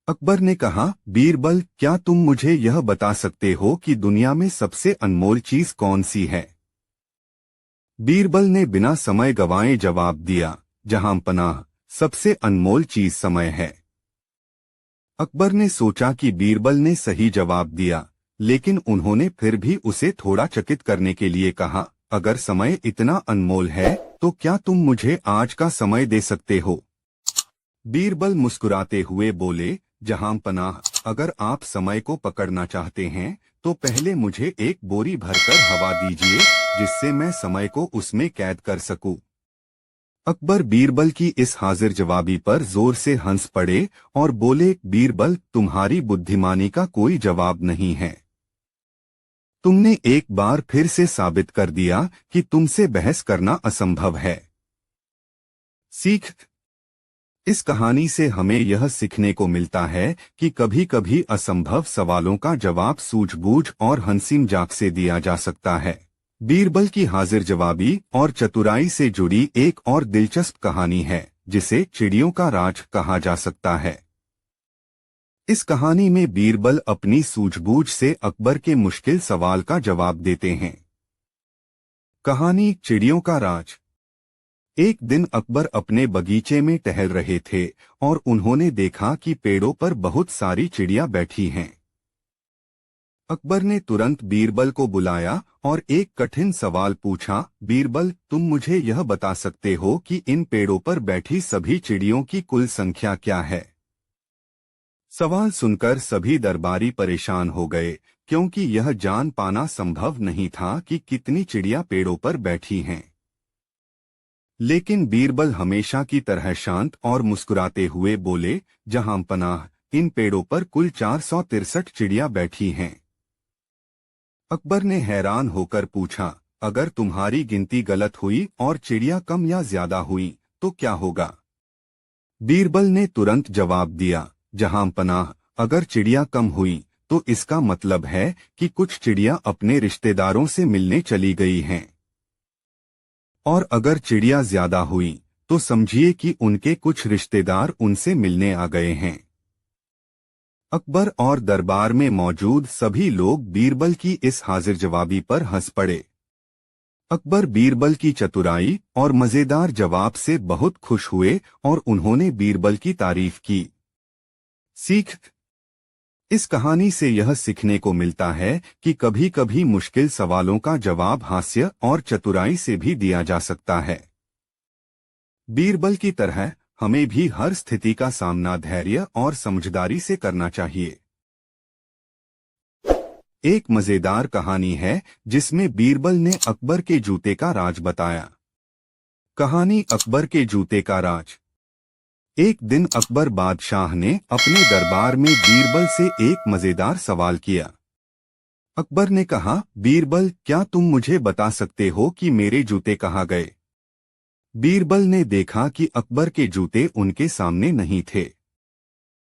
अकबर ने कहा, बीरबल, क्या तुम मुझे यह बता सकते हो कि दुनिया में सबसे अनमोल चीज कौन सी है? बीरबल ने बिना समय गंवाए जवाब दिया, जहांपनाह, सबसे अनमोल चीज समय है। अकबर ने सोचा कि बीरबल ने सही जवाब दिया, लेकिन उन्होंने फिर भी उसे थोड़ा चकित करने के लिए कहा, अगर समय इतना अनमोल है तो क्या तुम मुझे आज का समय दे सकते हो? बीरबल मुस्कुराते हुए बोले, जहां पनाह, अगर आप समय को पकड़ना चाहते हैं तो पहले मुझे एक बोरी भरकर हवा दीजिए, जिससे मैं समय को उसमें कैद कर सकूं। अकबर बीरबल की इस हाजिर जवाबी पर जोर से हंस पड़े और बोले, बीरबल, तुम्हारी बुद्धिमानी का कोई जवाब नहीं है। तुमने एक बार फिर से साबित कर दिया कि तुमसे बहस करना असंभव है। सीख। इस कहानी से हमें यह सीखने को मिलता है कि कभी कभी असंभव सवालों का जवाब सूझबूझ और हंसी मजाक से दिया जा सकता है। बीरबल की हाजिर जवाबी और चतुराई से जुड़ी एक और दिलचस्प कहानी है, जिसे चिड़ियों का राज कहा जा सकता है। इस कहानी में बीरबल अपनी सूझबूझ से अकबर के मुश्किल सवाल का जवाब देते हैं। कहानी चिड़ियों का राज। एक दिन अकबर अपने बगीचे में टहल रहे थे और उन्होंने देखा कि पेड़ों पर बहुत सारी चिड़ियां बैठी हैं। अकबर ने तुरंत बीरबल को बुलाया और एक कठिन सवाल पूछा, बीरबल, तुम मुझे यह बता सकते हो कि इन पेड़ों पर बैठी सभी चिड़ियों की कुल संख्या क्या है? सवाल सुनकर सभी दरबारी परेशान हो गए, क्योंकि यह जान पाना संभव नहीं था कि कितनी चिड़ियां पेड़ों पर बैठी हैं। लेकिन बीरबल हमेशा की तरह शांत और मुस्कुराते हुए बोले, जहां पनाह, इन पेड़ों पर कुल 463 चिड़ियां बैठी हैं। अकबर ने हैरान होकर पूछा, अगर तुम्हारी गिनती गलत हुई और चिड़ियां कम या ज्यादा हुई तो क्या होगा? बीरबल ने तुरंत जवाब दिया, जहां पनाह, अगर चिड़ियां कम हुई तो इसका मतलब है कि कुछ चिड़ियां अपने रिश्तेदारों से मिलने चली गई हैं, और अगर चिड़ियां ज्यादा हुई तो समझिए कि उनके कुछ रिश्तेदार उनसे मिलने आ गए हैं। अकबर और दरबार में मौजूद सभी लोग बीरबल की इस हाजिर जवाबी पर हंस पड़े। अकबर बीरबल की चतुराई और मजेदार जवाब से बहुत खुश हुए और उन्होंने बीरबल की तारीफ की। सीख। इस कहानी से यह सीखने को मिलता है कि कभी कभी मुश्किल सवालों का जवाब हास्य और चतुराई से भी दिया जा सकता है। बीरबल की तरह हमें भी हर स्थिति का सामना धैर्य और समझदारी से करना चाहिए। एक मजेदार कहानी है जिसमें बीरबल ने अकबर के जूते का राज बताया। कहानी अकबर के जूते का राज। एक दिन अकबर बादशाह ने अपने दरबार में बीरबल से एक मजेदार सवाल किया। अकबर ने कहा, बीरबल, क्या तुम मुझे बता सकते हो कि मेरे जूते कहाँ गए? बीरबल ने देखा कि अकबर के जूते उनके सामने नहीं थे।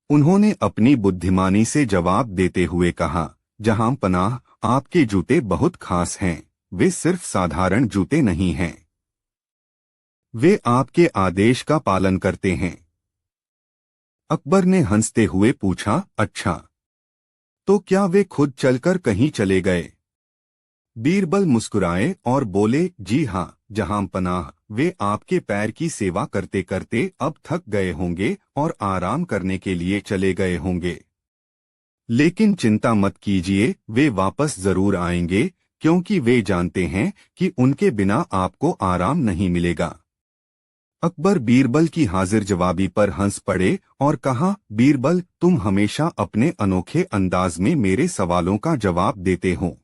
उन्होंने अपनी बुद्धिमानी से जवाब देते हुए कहा, जहां पनाह, आपके जूते बहुत खास हैं, वे सिर्फ साधारण जूते नहीं हैं। वे आपके आदेश का पालन करते हैं। अकबर ने हंसते हुए पूछा, अच्छा, तो क्या वे खुद चलकर कहीं चले गए? बीरबल मुस्कुराए और बोले, जी हाँ, जहां पनाह, वे आपके पैर की सेवा करते करते अब थक गए होंगे और आराम करने के लिए चले गए होंगे। लेकिन चिंता मत कीजिए, वे वापस जरूर आएंगे, क्योंकि वे जानते हैं कि उनके बिना आपको आराम नहीं मिलेगा। अकबर बीरबल की हाजिर जवाबी पर हंस पड़े और कहा, बीरबल, तुम हमेशा अपने अनोखे अंदाज में मेरे सवालों का जवाब देते हो।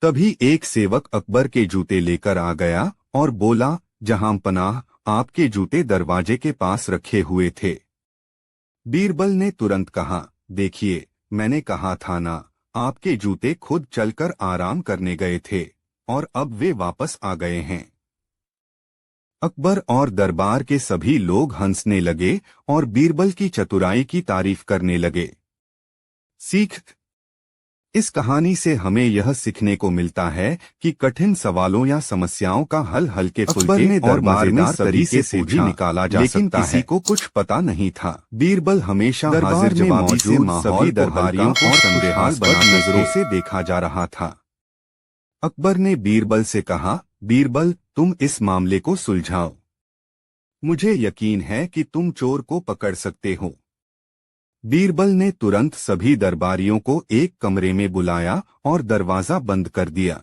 तभी एक सेवक अकबर के जूते लेकर आ गया और बोला, जहां पनाह, आपके जूते दरवाजे के पास रखे हुए थे। बीरबल ने तुरंत कहा, देखिए, मैंने कहा था ना, आपके जूते खुद चलकर आराम करने गए थे और अब वे वापस आ गए हैं। अकबर और दरबार के सभी लोग हंसने लगे और बीरबल की चतुराई की तारीफ करने लगे। सीख। इस कहानी से हमें यह सीखने को मिलता है कि कठिन सवालों या समस्याओं का हल हल्के फुल्के और मजेदार तरीके से भी निकाला जा सकता है, लेकिन किसी को कुछ पता नहीं था। बीरबल हमेशा हाजिर जवाबी से सभी दरबारियों को संदेहास्पद नजरों से देखा जा रहा था। अकबर ने बीरबल से कहा, बीरबल, तुम इस मामले को सुलझाओ। मुझे यकीन है कि तुम चोर को पकड़ सकते हो। बीरबल ने तुरंत सभी दरबारियों को एक कमरे में बुलाया और दरवाजा बंद कर दिया।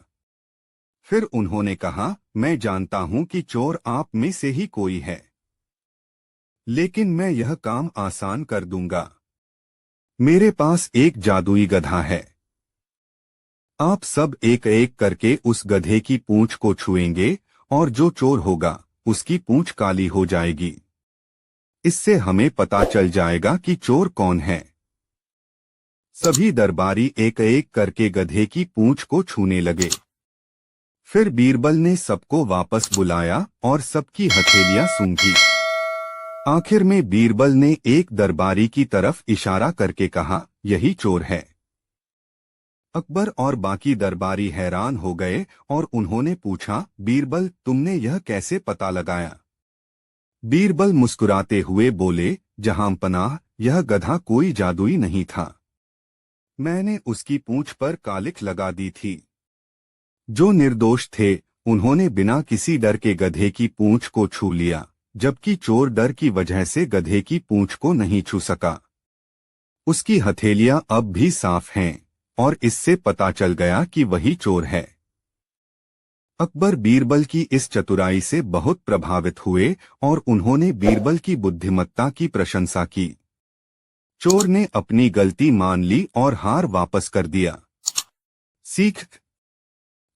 फिर उन्होंने कहा, मैं जानता हूं कि चोर आप में से ही कोई है, लेकिन मैं यह काम आसान कर दूंगा। मेरे पास एक जादुई गधा है। आप सब एक एक करके उस गधे की पूंछ को छुएंगे और जो चोर होगा उसकी पूंछ काली हो जाएगी। इससे हमें पता चल जाएगा कि चोर कौन है। सभी दरबारी एक एक करके गधे की पूंछ को छूने लगे। फिर बीरबल ने सबको वापस बुलाया और सबकी हथेलियां सूंघी। आखिर में बीरबल ने एक दरबारी की तरफ इशारा करके कहा, यही चोर है। अकबर और बाकी दरबारी हैरान हो गए और उन्होंने पूछा, बीरबल तुमने यह कैसे पता लगाया? बीरबल मुस्कुराते हुए बोले, जहांपनाह, यह गधा कोई जादुई नहीं था। मैंने उसकी पूंछ पर कालिख लगा दी थी। जो निर्दोष थे उन्होंने बिना किसी डर के गधे की पूंछ को छू लिया, जबकि चोर डर की वजह से गधे की पूंछ को नहीं छू सका। उसकी हथेलियां अब भी साफ हैं और इससे पता चल गया कि वही चोर है। अकबर बीरबल की इस चतुराई से बहुत प्रभावित हुए और उन्होंने बीरबल की बुद्धिमत्ता की प्रशंसा की। चोर ने अपनी गलती मान ली और हार वापस कर दिया। सीख: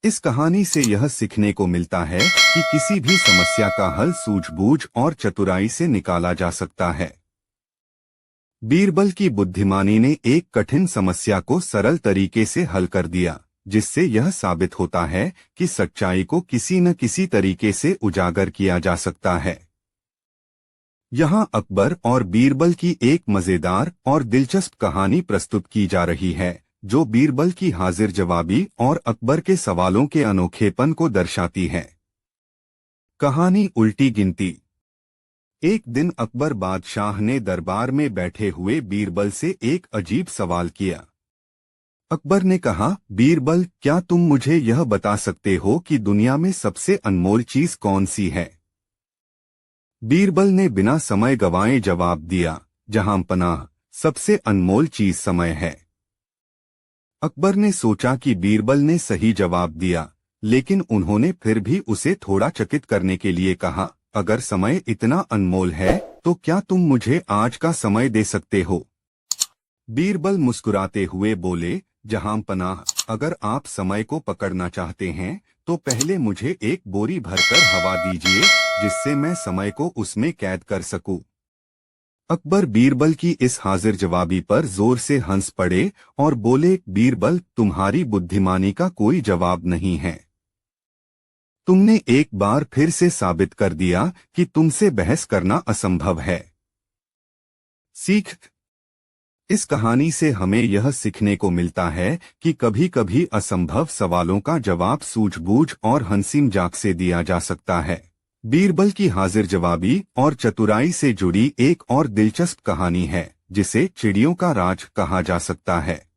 इस कहानी से यह सीखने को मिलता है कि किसी भी समस्या का हल सूझबूझ और चतुराई से निकाला जा सकता है। बीरबल की बुद्धिमानी ने एक कठिन समस्या को सरल तरीके से हल कर दिया, जिससे यह साबित होता है कि सच्चाई को किसी न किसी तरीके से उजागर किया जा सकता है। यहाँ अकबर और बीरबल की एक मजेदार और दिलचस्प कहानी प्रस्तुत की जा रही है, जो बीरबल की हाजिर जवाबी और अकबर के सवालों के अनोखेपन को दर्शाती है। कहानी उल्टी गिनती। एक दिन अकबर बादशाह ने दरबार में बैठे हुए बीरबल से एक अजीब सवाल किया। अकबर ने कहा, बीरबल, क्या तुम मुझे यह बता सकते हो कि दुनिया में सबसे अनमोल चीज कौन सी है? बीरबल ने बिना समय गंवाए जवाब दिया, जहांपनाह, सबसे अनमोल चीज समय है। अकबर ने सोचा कि बीरबल ने सही जवाब दिया, लेकिन उन्होंने फिर भी उसे थोड़ा चकित करने के लिए कहा, अगर समय इतना अनमोल है तो क्या तुम मुझे आज का समय दे सकते हो? बीरबल मुस्कुराते हुए बोले, जहांपनाह, अगर आप समय को पकड़ना चाहते हैं तो पहले मुझे एक बोरी भरकर हवा दीजिए, जिससे मैं समय को उसमें कैद कर सकूं। अकबर बीरबल की इस हाजिर जवाबी पर जोर से हंस पड़े और बोले, बीरबल, तुम्हारी बुद्धिमानी का कोई जवाब नहीं है। तुमने एक बार फिर से साबित कर दिया कि तुमसे बहस करना असंभव है। सीख: इस कहानी से हमें यह सीखने को मिलता है कि कभी-कभी असंभव सवालों का जवाब सूझबूझ और हंसी मजाक से दिया जा सकता है। बीरबल की हाजिर जवाबी और चतुराई से जुड़ी एक और दिलचस्प कहानी है, जिसे चिड़ियों का राज कहा जा सकता है।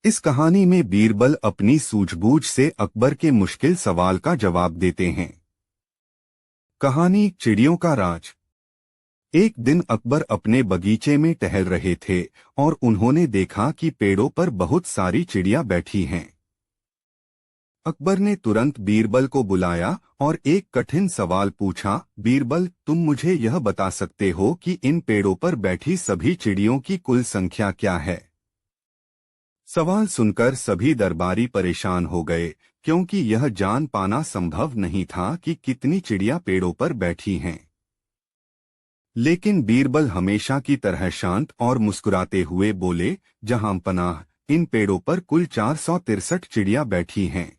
इस कहानी में बीरबल अपनी सूझबूझ से अकबर के मुश्किल सवाल का जवाब देते हैं। कहानी चिड़ियों का राज। एक दिन अकबर अपने बगीचे में टहल रहे थे और उन्होंने देखा कि पेड़ों पर बहुत सारी चिड़ियां बैठी हैं। अकबर ने तुरंत बीरबल को बुलाया और एक कठिन सवाल पूछा, बीरबल, तुम मुझे यह बता सकते हो कि इन पेड़ों पर बैठी सभी चिड़ियों की कुल संख्या क्या है? सवाल सुनकर सभी दरबारी परेशान हो गए, क्योंकि यह जान पाना संभव नहीं था कि कितनी चिड़ियां पेड़ों पर बैठी हैं। लेकिन बीरबल हमेशा की तरह शांत और मुस्कुराते हुए बोले, जहांपनाह, इन पेड़ों पर कुल 463 चिड़ियां बैठी हैं।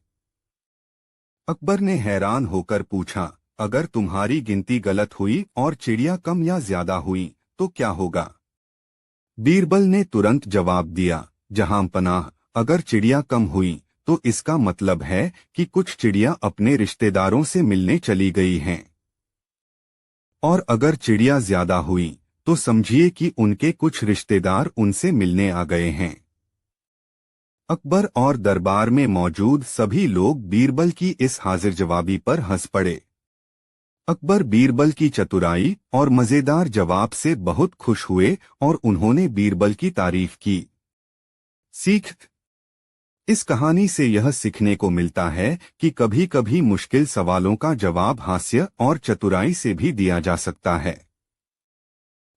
अकबर ने हैरान होकर पूछा, अगर तुम्हारी गिनती गलत हुई और चिड़ियां कम या ज्यादा हुई तो क्या होगा? बीरबल ने तुरंत जवाब दिया, जहांपनाह, अगर चिड़ियां कम हुई तो इसका मतलब है कि कुछ चिड़ियां अपने रिश्तेदारों से मिलने चली गई हैं, और अगर चिड़ियां ज्यादा हुई तो समझिए कि उनके कुछ रिश्तेदार उनसे मिलने आ गए हैं। अकबर और दरबार में मौजूद सभी लोग बीरबल की इस हाजिर जवाबी पर हंस पड़े। अकबर बीरबल की चतुराई और मजेदार जवाब से बहुत खुश हुए और उन्होंने बीरबल की तारीफ की। सीख। इस कहानी से यह सीखने को मिलता है कि कभी कभी मुश्किल सवालों का जवाब हास्य और चतुराई से भी दिया जा सकता है।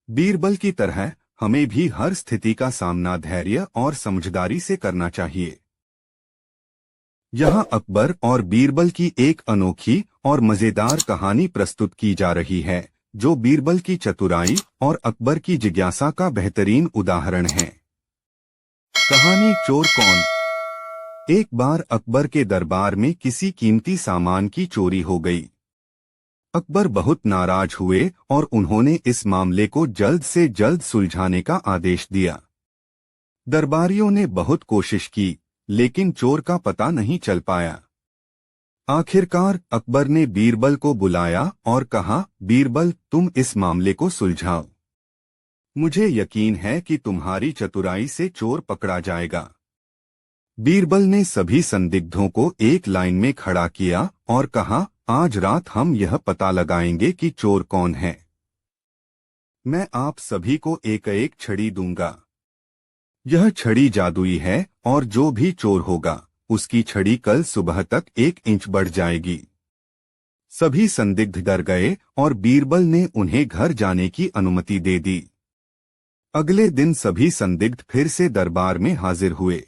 बीरबल की तरह हमें भी हर स्थिति का सामना धैर्य और समझदारी से करना चाहिए। यहाँ अकबर और बीरबल की एक अनोखी और मजेदार कहानी प्रस्तुत की जा रही है, जो बीरबल की चतुराई और अकबर की जिज्ञासा का बेहतरीन उदाहरण है। कहानी चोर कौन। एक बार अकबर के दरबार में किसी कीमती सामान की चोरी हो गई। अकबर बहुत नाराज हुए और उन्होंने इस मामले को जल्द से जल्द सुलझाने का आदेश दिया। दरबारियों ने बहुत कोशिश की, लेकिन चोर का पता नहीं चल पाया। आखिरकार अकबर ने बीरबल को बुलाया और कहा, बीरबल, तुम इस मामले को सुलझाओ। मुझे यकीन है कि तुम्हारी चतुराई से चोर पकड़ा जाएगा। बीरबल ने सभी संदिग्धों को एक लाइन में खड़ा किया और कहा, आज रात हम यह पता लगाएंगे कि चोर कौन है। मैं आप सभी को एक एक छड़ी दूंगा। यह छड़ी जादुई है और जो भी चोर होगा उसकी छड़ी कल सुबह तक 1 इंच बढ़ जाएगी। सभी संदिग्ध डर गए और बीरबल ने उन्हें घर जाने की अनुमति दे दी। अगले दिन सभी संदिग्ध फिर से दरबार में हाजिर हुए।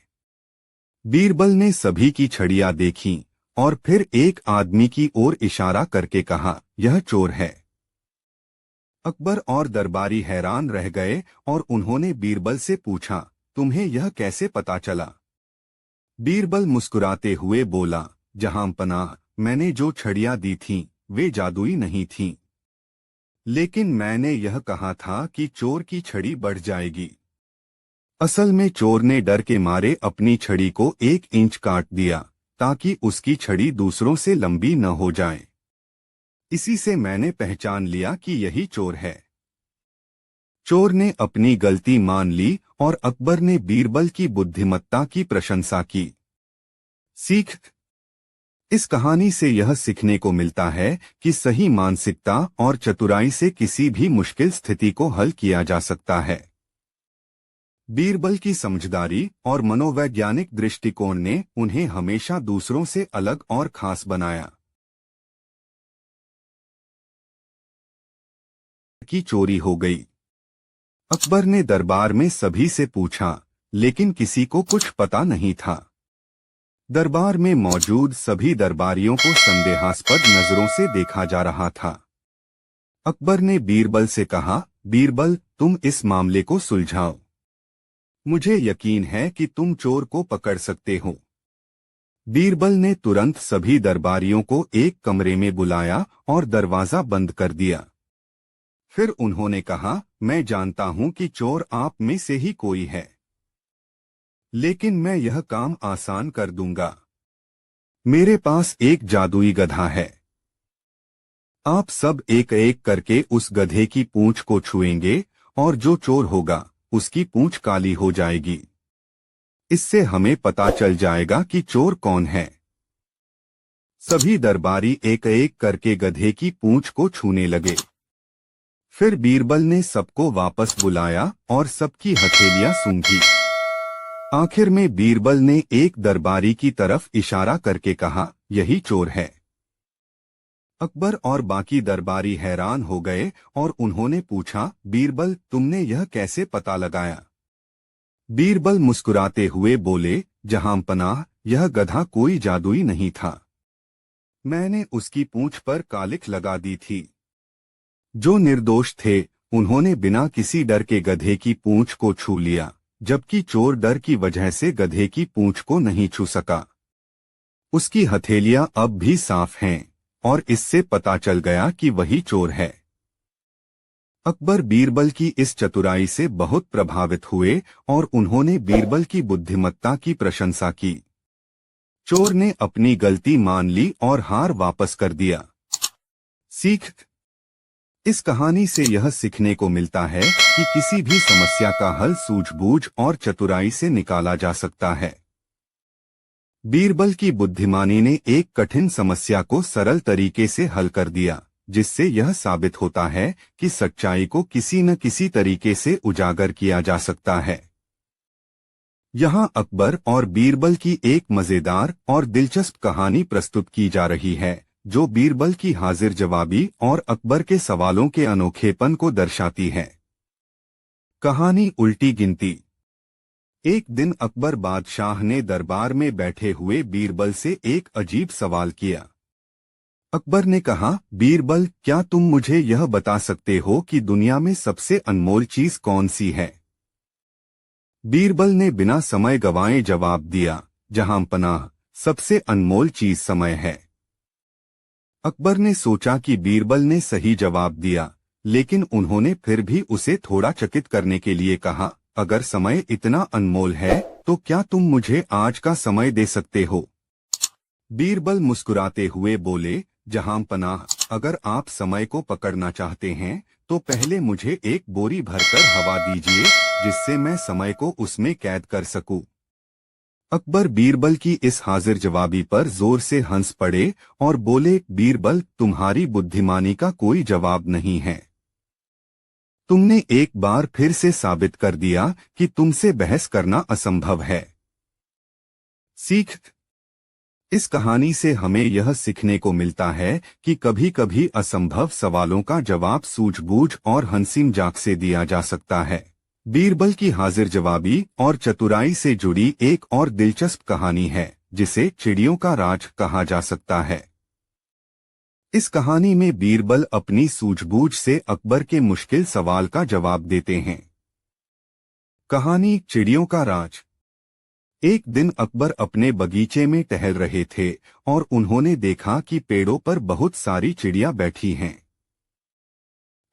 बीरबल ने सभी की छड़ियां देखीं और फिर एक आदमी की ओर इशारा करके कहा, यह चोर है। अकबर और दरबारी हैरान रह गए और उन्होंने बीरबल से पूछा, तुम्हें यह कैसे पता चला। बीरबल मुस्कुराते हुए बोला, जहांपनाह, मैंने जो छड़ियां दी थीं वे जादुई नहीं थीं, लेकिन मैंने यह कहा था कि चोर की छड़ी बढ़ जाएगी। असल में चोर ने डर के मारे अपनी छड़ी को 1 इंच काट दिया ताकि उसकी छड़ी दूसरों से लंबी न हो जाए। इसी से मैंने पहचान लिया कि यही चोर है। चोर ने अपनी गलती मान ली और अकबर ने बीरबल की बुद्धिमत्ता की प्रशंसा की। सीख। इस कहानी से यह सीखने को मिलता है कि सही मानसिकता और चतुराई से किसी भी मुश्किल स्थिति को हल किया जा सकता है। बीरबल की समझदारी और मनोवैज्ञानिक दृष्टिकोण ने उन्हें हमेशा दूसरों से अलग और खास बनाया। की चोरी हो गई। अकबर ने दरबार में सभी से पूछा, लेकिन किसी को कुछ पता नहीं था। दरबार में मौजूद सभी दरबारियों को संदेहास्पद नजरों से देखा जा रहा था। अकबर ने बीरबल से कहा, बीरबल, तुम इस मामले को सुलझाओ। मुझे यकीन है कि तुम चोर को पकड़ सकते हो। बीरबल ने तुरंत सभी दरबारियों को एक कमरे में बुलाया और दरवाजा बंद कर दिया। फिर उन्होंने कहा, मैं जानता हूं कि चोर आप में से ही कोई है, लेकिन मैं यह काम आसान कर दूंगा। मेरे पास एक जादुई गधा है। आप सब एक एक करके उस गधे की पूंछ को छुएंगे और जो चोर होगा उसकी पूंछ काली हो जाएगी। इससे हमें पता चल जाएगा कि चोर कौन है। सभी दरबारी एक एक करके गधे की पूंछ को छूने लगे। फिर बीरबल ने सबको वापस बुलाया और सबकी हथेलियां सूंघी। आखिर में बीरबल ने एक दरबारी की तरफ इशारा करके कहा, यही चोर है। अकबर और बाकी दरबारी हैरान हो गए और उन्होंने पूछा, बीरबल, तुमने यह कैसे पता लगाया। बीरबल मुस्कुराते हुए बोले, जहांपनाह, यह गधा कोई जादुई नहीं था। मैंने उसकी पूंछ पर कालिख लगा दी थी। जो निर्दोष थे उन्होंने बिना किसी डर के गधे की पूंछ को छू लिया, जबकि चोर डर की वजह से गधे की पूंछ को नहीं छू सका। उसकी हथेलियां अब भी साफ हैं और इससे पता चल गया कि वही चोर है। अकबर बीरबल की इस चतुराई से बहुत प्रभावित हुए और उन्होंने बीरबल की बुद्धिमत्ता की प्रशंसा की। चोर ने अपनी गलती मान ली और हार वापस कर दिया। सीख। इस कहानी से यह सीखने को मिलता है कि किसी भी समस्या का हल सूझबूझ और चतुराई से निकाला जा सकता है। बीरबल की बुद्धिमानी ने एक कठिन समस्या को सरल तरीके से हल कर दिया। जिससे यह साबित होता है कि सच्चाई को किसी न किसी तरीके से उजागर किया जा सकता है। यहाँ अकबर और बीरबल की एक मजेदार और दिलचस्प कहानी प्रस्तुत की जा रही है, जो बीरबल की हाजिर जवाबी और अकबर के सवालों के अनोखेपन को दर्शाती है। कहानी उल्टी गिनती। एक दिन अकबर बादशाह ने दरबार में बैठे हुए बीरबल से एक अजीब सवाल किया। अकबर ने कहा, बीरबल, क्या तुम मुझे यह बता सकते हो कि दुनिया में सबसे अनमोल चीज कौन सी है? बीरबल ने बिना समय गंवाए जवाब दिया, जहां पनाह, सबसे अनमोल चीज समय है। अकबर ने सोचा कि बीरबल ने सही जवाब दिया, लेकिन उन्होंने फिर भी उसे थोड़ा चकित करने के लिए कहा, अगर समय इतना अनमोल है तो क्या तुम मुझे आज का समय दे सकते हो? बीरबल मुस्कुराते हुए बोले, जहां पनाह, अगर आप समय को पकड़ना चाहते हैं तो पहले मुझे एक बोरी भरकर हवा दीजिए, जिससे मैं समय को उसमें कैद कर सकूं। अकबर बीरबल की इस हाजिर जवाबी पर जोर से हंस पड़े और बोले, बीरबल, तुम्हारी बुद्धिमानी का कोई जवाब नहीं है। तुमने एक बार फिर से साबित कर दिया कि तुमसे बहस करना असंभव है। सीख। इस कहानी से हमें यह सीखने को मिलता है कि कभी कभी असंभव सवालों का जवाब सूझबूझ और हंसी मजाक से दिया जा सकता है। बीरबल की हाजिर जवाबी और चतुराई से जुड़ी एक और दिलचस्प कहानी है, जिसे चिड़ियों का राज कहा जा सकता है। इस कहानी में बीरबल अपनी सूझबूझ से अकबर के मुश्किल सवाल का जवाब देते हैं। कहानी चिड़ियों का राज। एक दिन अकबर अपने बगीचे में टहल रहे थे और उन्होंने देखा कि पेड़ों पर बहुत सारी चिड़ियां बैठी हैं।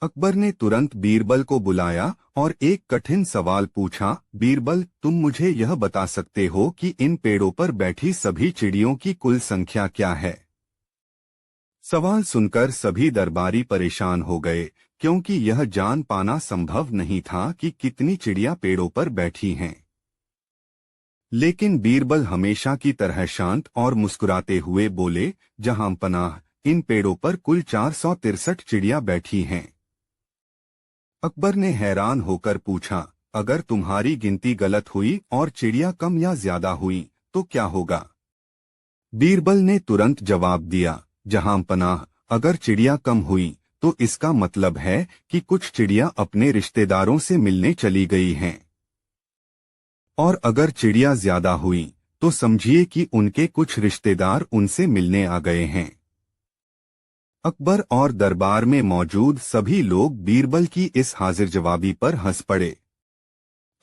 अकबर ने तुरंत बीरबल को बुलाया और एक कठिन सवाल पूछा, बीरबल, तुम मुझे यह बता सकते हो कि इन पेड़ों पर बैठी सभी चिड़ियों की कुल संख्या क्या है? सवाल सुनकर सभी दरबारी परेशान हो गए, क्योंकि यह जान पाना संभव नहीं था कि कितनी चिड़ियां पेड़ों पर बैठी हैं। लेकिन बीरबल हमेशा की तरह शांत और मुस्कुराते हुए बोले, जहां पनाह, इन पेड़ों पर कुल 463 चिड़ियां बैठी हैं। अकबर ने हैरान होकर पूछा, अगर तुम्हारी गिनती गलत हुई और चिड़ियां कम या ज्यादा हुई तो क्या होगा? बीरबल ने तुरंत जवाब दिया, जहां पनाह, अगर चिड़ियां कम हुई तो इसका मतलब है कि कुछ चिड़ियां अपने रिश्तेदारों से मिलने चली गई हैं, और अगर चिड़ियां ज्यादा हुई तो समझिए कि उनके कुछ रिश्तेदार उनसे मिलने आ गए हैं। अकबर और दरबार में मौजूद सभी लोग बीरबल की इस हाजिर जवाबी पर हंस पड़े।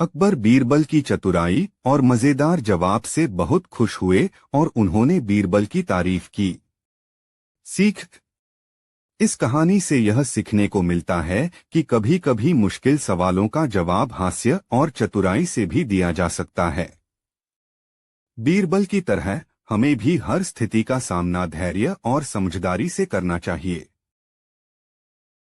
अकबर बीरबल की चतुराई और मजेदार जवाब से बहुत खुश हुए और उन्होंने बीरबल की तारीफ की। सीख। इस कहानी से यह सीखने को मिलता है कि कभी कभी मुश्किल सवालों का जवाब हास्य और चतुराई से भी दिया जा सकता है। बीरबल की तरह हमें भी हर स्थिति का सामना धैर्य और समझदारी से करना चाहिए।